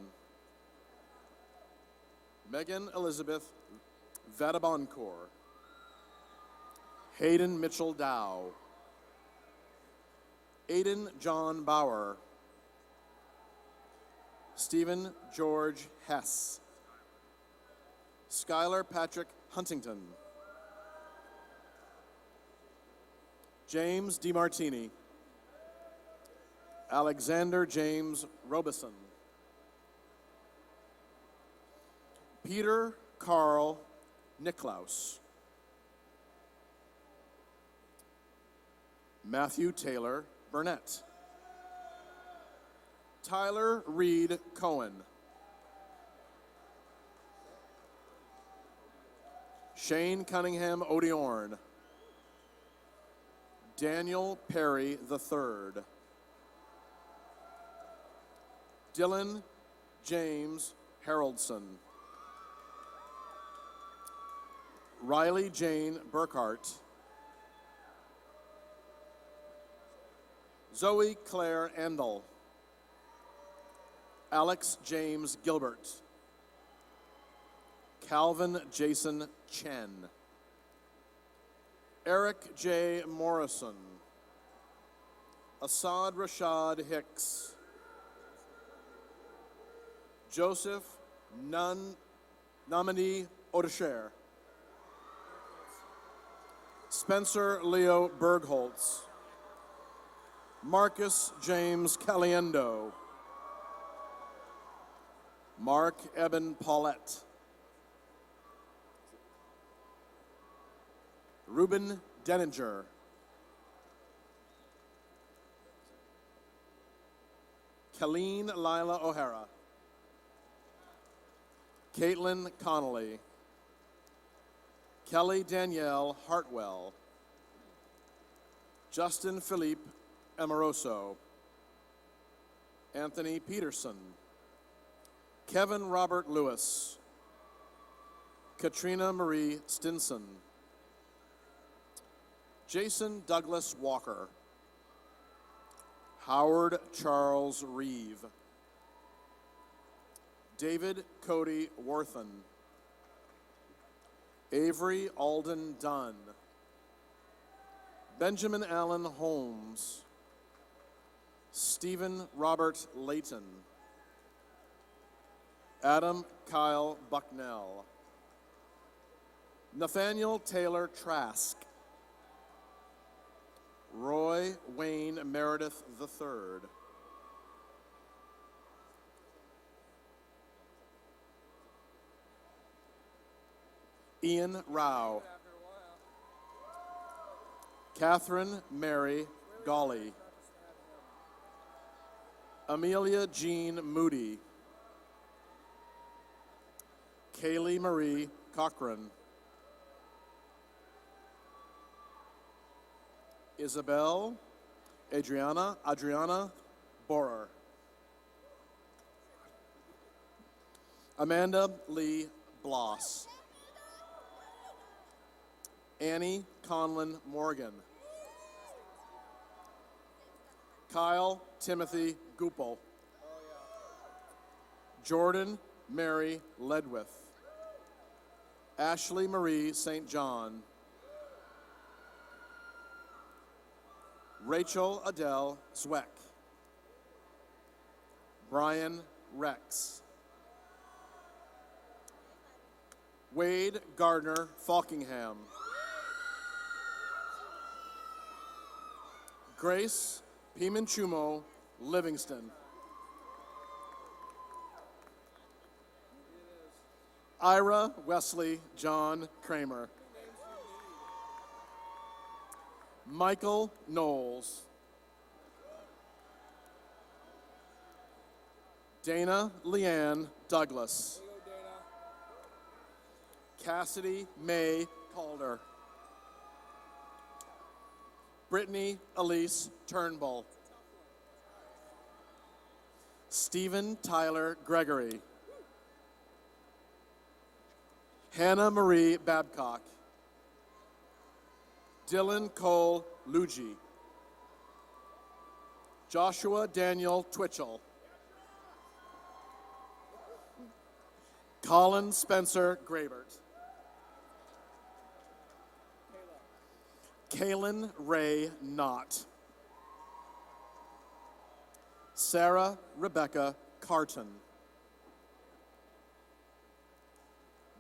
Megan Elizabeth Vadaboncourt, Hayden Mitchell Dow, Aiden John Bauer, Stephen George Hess, Skylar Patrick Huntington, James DiMartini, Alexander James Robeson, Peter Carl Niklaus, Matthew Taylor Burnett, Tyler Reed Cohen, Shane Cunningham Odiorn, Daniel Perry III, Dylan James Haroldson, Riley Jane Burkhart, Zoe Claire Endel, Alex James Gilbert, Calvin Jason Chen, Eric J. Morrison, Assad Rashad Hicks, Joseph Namani Odesher, Spencer Leo Bergholtz, Marcus James Caliendo, Mark Eben Paulette, Ruben Denninger, Colleen Lila O'Hara, Caitlin Connolly, Kelly Danielle Hartwell, Justin Philippe Amoroso, Anthony Peterson, Kevin Robert Lewis, Katrina Marie Stinson, Jason Douglas Walker, Howard Charles Reeve, David Cody Worthen, Avery Alden Dunn, Benjamin Allen Holmes, Stephen Robert Layton, Adam Kyle Bucknell, Nathaniel Taylor Trask, Roy Wayne Meredith III, Ian Rao, Catherine Mary Golly, Amelia Jean Moody, Kaylee Marie Cochran, Isabel Adriana Borer, Amanda Lee Bloss, Annie Conlon Morgan, Kyle Timothy Goupel, Jordan Mary Ledwith, Ashley Marie St. John, Rachel Adele Zweck, Brian Rex, Wade Gardner Falkingham, Grace Pimenchumo Livingston, Ira Wesley John Kramer, Michael Knowles, Dana Leanne Douglas, Cassidy May Calder, Brittany Elise Turnbull, Stephen Tyler Gregory, Hannah Marie Babcock, Dylan Cole Luigi, Joshua Daniel Twitchell, Colin Spencer Grabert, Kaylin Ray Knott, Sarah Rebecca Carton,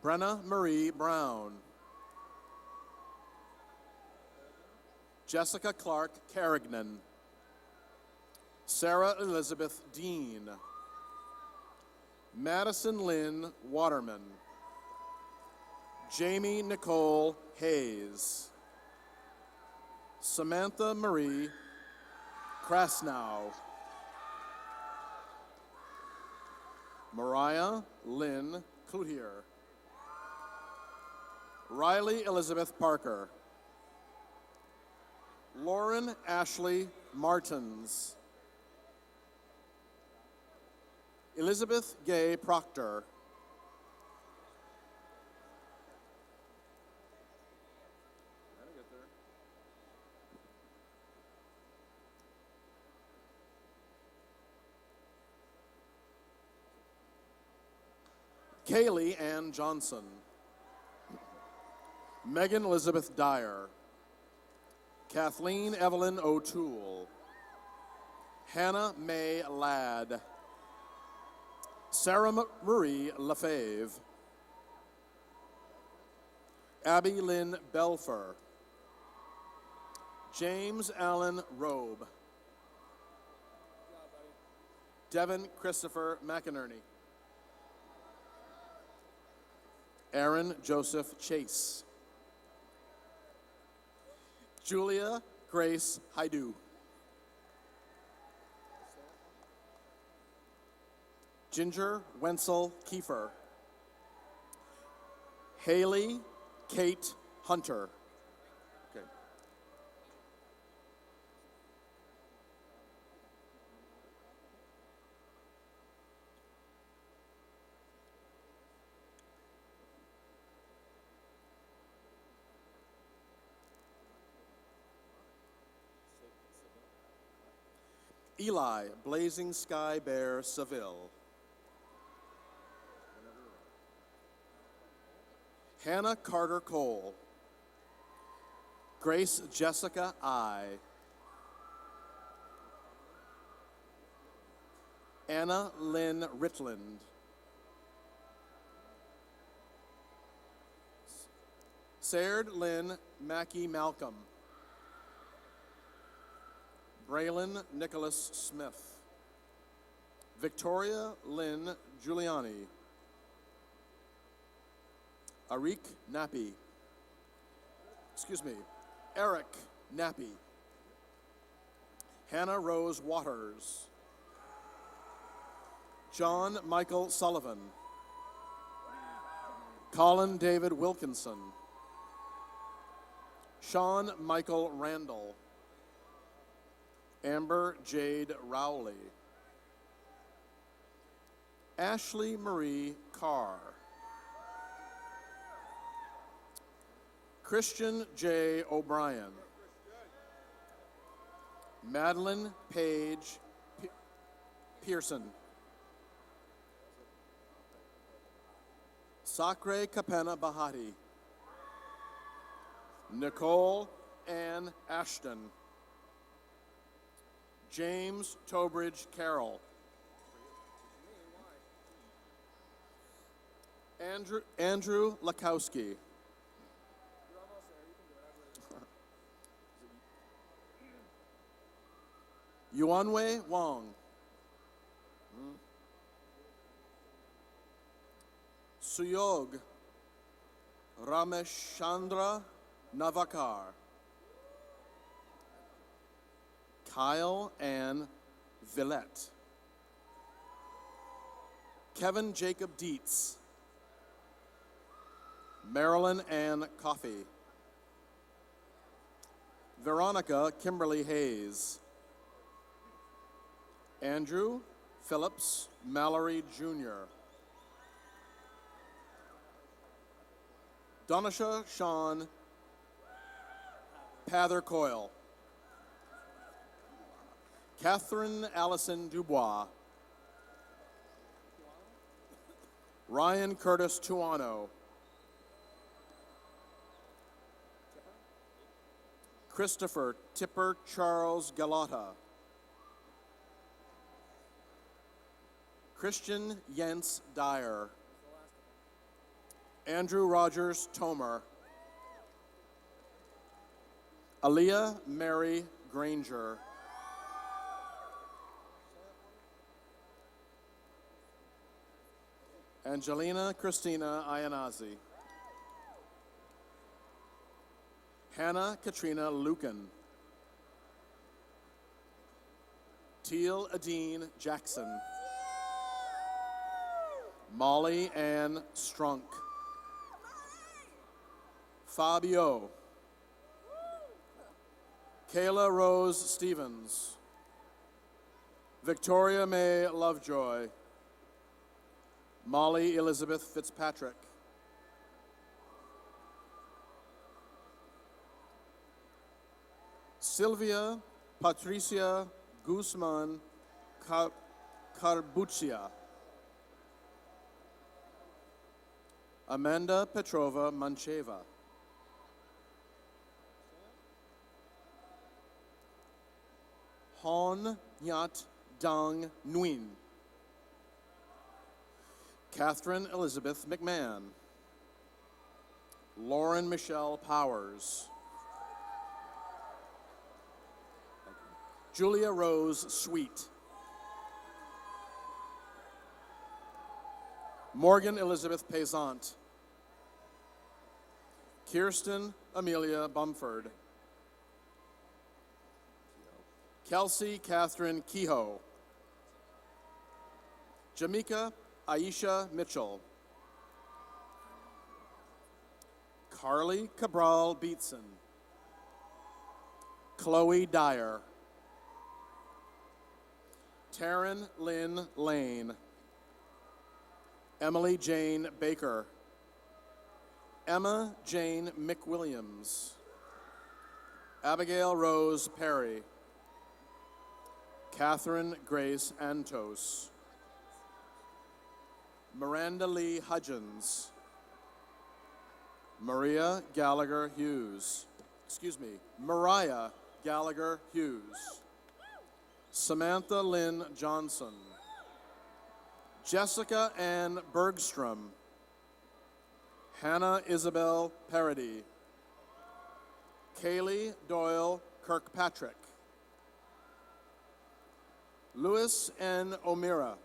Brenna Marie Brown, Jessica Clark Carignan, Sarah Elizabeth Dean, Madison Lynn Waterman, Jamie Nicole Hayes, Samantha Marie Krasnow, Mariah Lynn Cloutier, Riley Elizabeth Parker, Lauren Ashley Martins, Elizabeth Gay Proctor, Kaylee Ann Johnson, Megan Elizabeth Dyer, Kathleen Evelyn O'Toole, Hannah May Ladd, Sarah Marie Lefebvre, Abby Lynn Belfer, James Allen Robe, Devin Christopher McInerney, Aaron Joseph Chase, Julia Grace Haidu, Ginger Wenzel Kiefer, Haley Kate Hunter. Okay. Eli Blazing Sky Bear Seville. Hannah Carter Cole. Grace Jessica I. Anna Lynn Ritland. Saird Lynn Mackey Malcolm. Braylon Nicholas Smith. Victoria Lynn Giuliani. Eric Nappy. Hannah Rose Waters. John Michael Sullivan. Colin David Wilkinson. Sean Michael Randall. Amber Jade Rowley. Ashley Marie Carr. Christian J. O'Brien. Madeline Page Pearson. Sacre Capena Bahati. Nicole Ann Ashton. James Tobridge Carroll. Andrew Lakowski. Yuanwei Wong. Suyog Rameshandra Navakar. Kyle Ann Villette. Kevin Jacob Dietz. Marilyn Ann Coffey. Veronica Kimberly Hayes. Andrew Phillips Mallory Jr. Donisha Sean Pather Coyle. Catherine Allison Dubois. Ryan Curtis Tuano. Christopher Tipper Charles Galata. Christian Jens Dyer. Andrew Rogers Tomer. Aaliyah Mary Granger. Angelina Christina Ianazzi. Hannah Katrina Lucan. Teal Adine Jackson. Molly Ann Strunk. Fabio. Kayla Rose Stevens. Victoria May Lovejoy. Molly Elizabeth Fitzpatrick. Sylvia Patricia Guzman Carbuccia. Amanda Petrova Mancheva. Hon Nyat Dang Nguyen. Catherine Elizabeth McMahon. Lauren Michelle Powers. Julia Rose Sweet. Morgan Elizabeth Payzant. Kirsten Amelia Bumford. Kelsey Catherine Kehoe. Jamaica Aisha Mitchell. Carly Cabral Beatson. Chloe Dyer. Taryn Lynn Lane. Emily Jane Baker. Emma Jane McWilliams. Abigail Rose Perry. Catherine Grace Antos, Miranda Lee Hudgens, Mariah Gallagher Hughes, Samantha Lynn Johnson, Jessica Ann Bergstrom, Hannah Isabel Parody, Kaylee Doyle Kirkpatrick, Louis N. O'Meara,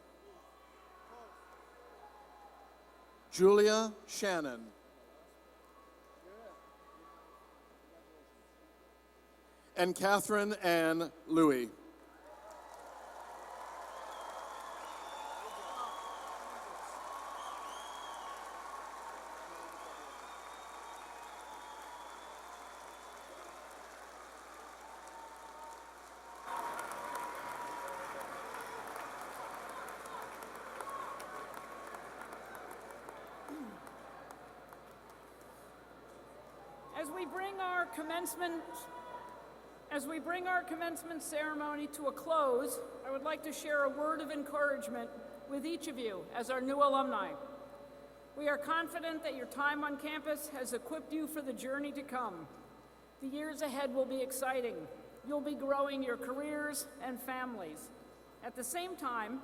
Julia Shannon, and Catherine Ann Louie. As we bring our commencement ceremony to a close, I would like to share a word of encouragement with each of you as our new alumni. We are confident that your time on campus has equipped you for the journey to come. The years ahead will be exciting. You'll be growing your careers and families. At the same time,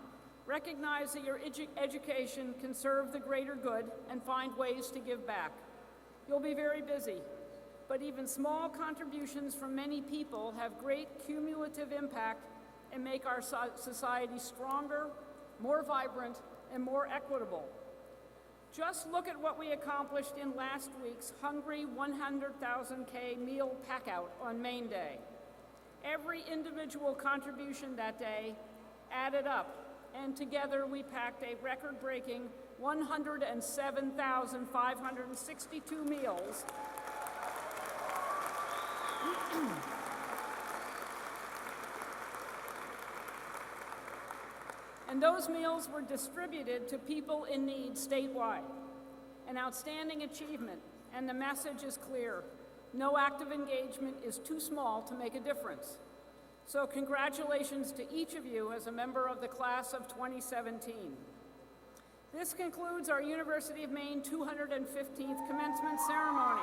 recognize that your education can serve the greater good and find ways to give back. You'll be very busy, but even small contributions from many people have great cumulative impact and make our society stronger, more vibrant, and more equitable. Just look at what we accomplished in last week's Hungry 100,000K meal packout on Maine Day. Every individual contribution that day added up, and together we packed a record-breaking 107,562 meals and those meals were distributed to people in need statewide. An outstanding achievement, and the message is clear. No act of engagement is too small to make a difference. So congratulations to each of you as a member of the class of 2017. This concludes our University of Maine 215th commencement ceremony.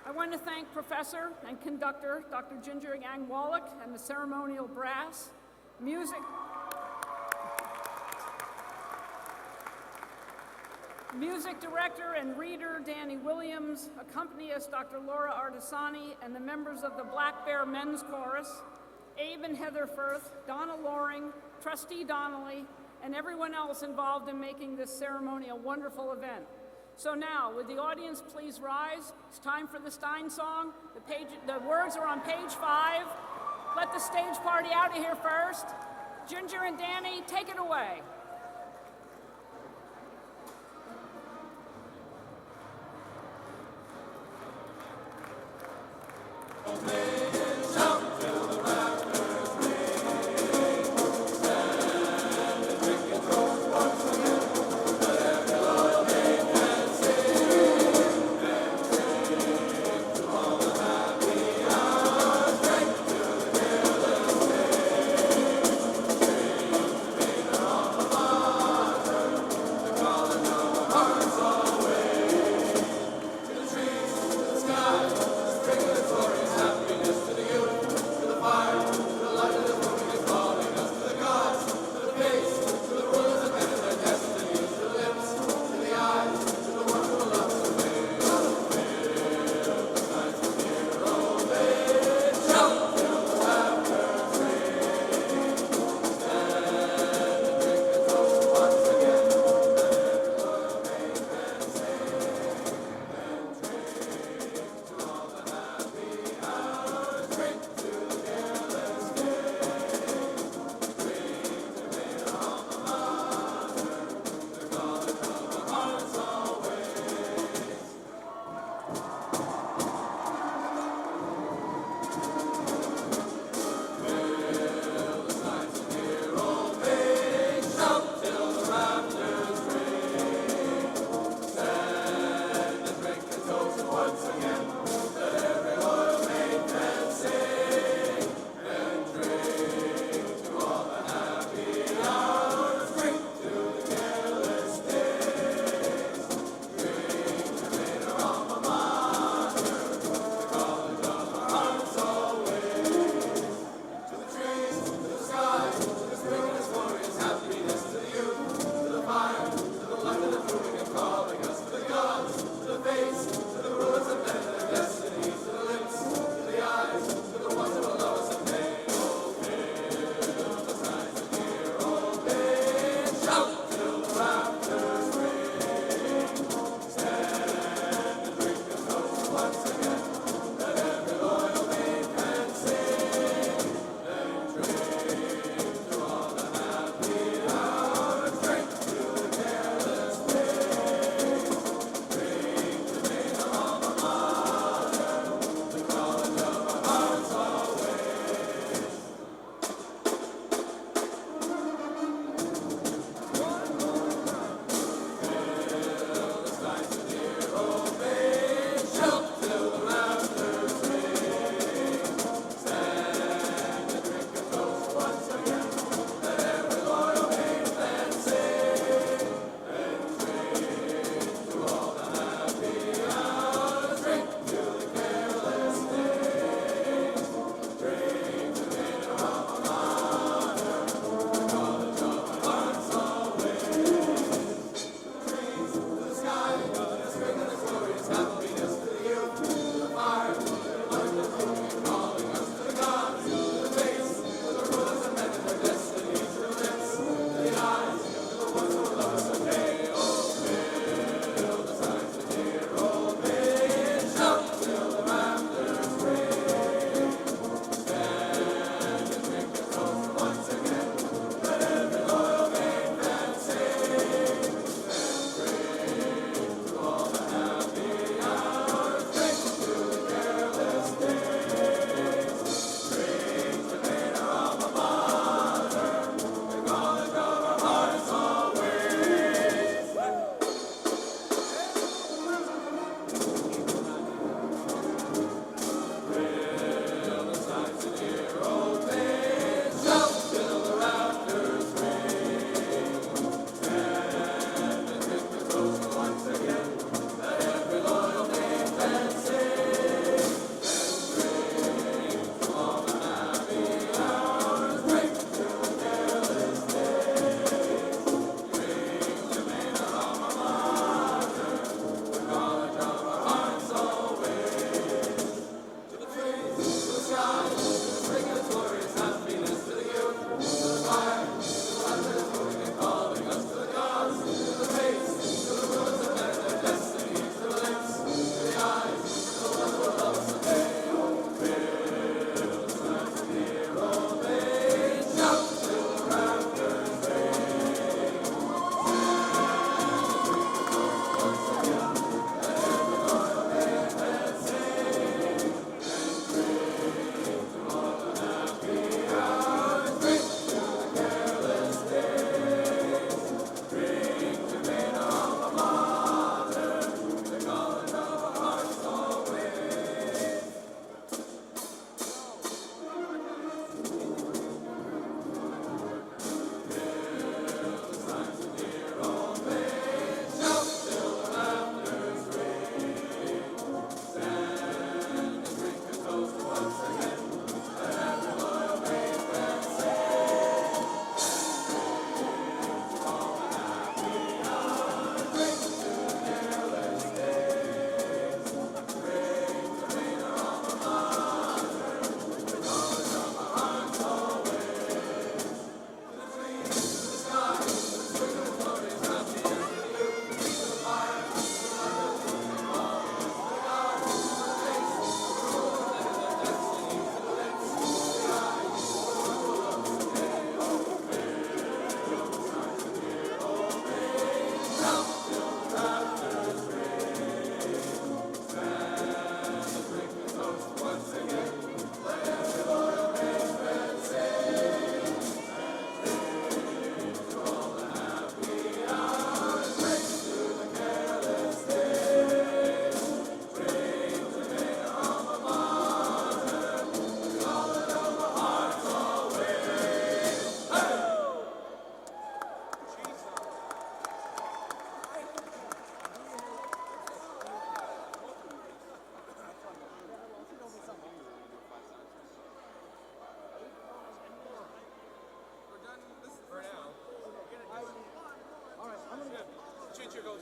I want to thank Professor and Conductor Dr. Ginger Yang Wallach and the ceremonial brass, music director and reader Danny Williams, accompanist Dr. Laura Artisani, and the members of the Black Bear Men's Chorus, Abe and Heather Firth, Donna Loring, Trustee Donnelly, and everyone else involved in making this ceremony a wonderful event. So now, would the audience please rise? It's time for the Stein song. The words are on page 5. Let the stage party out of here first. Ginger and Danny, take it away. Happiness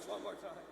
One more time.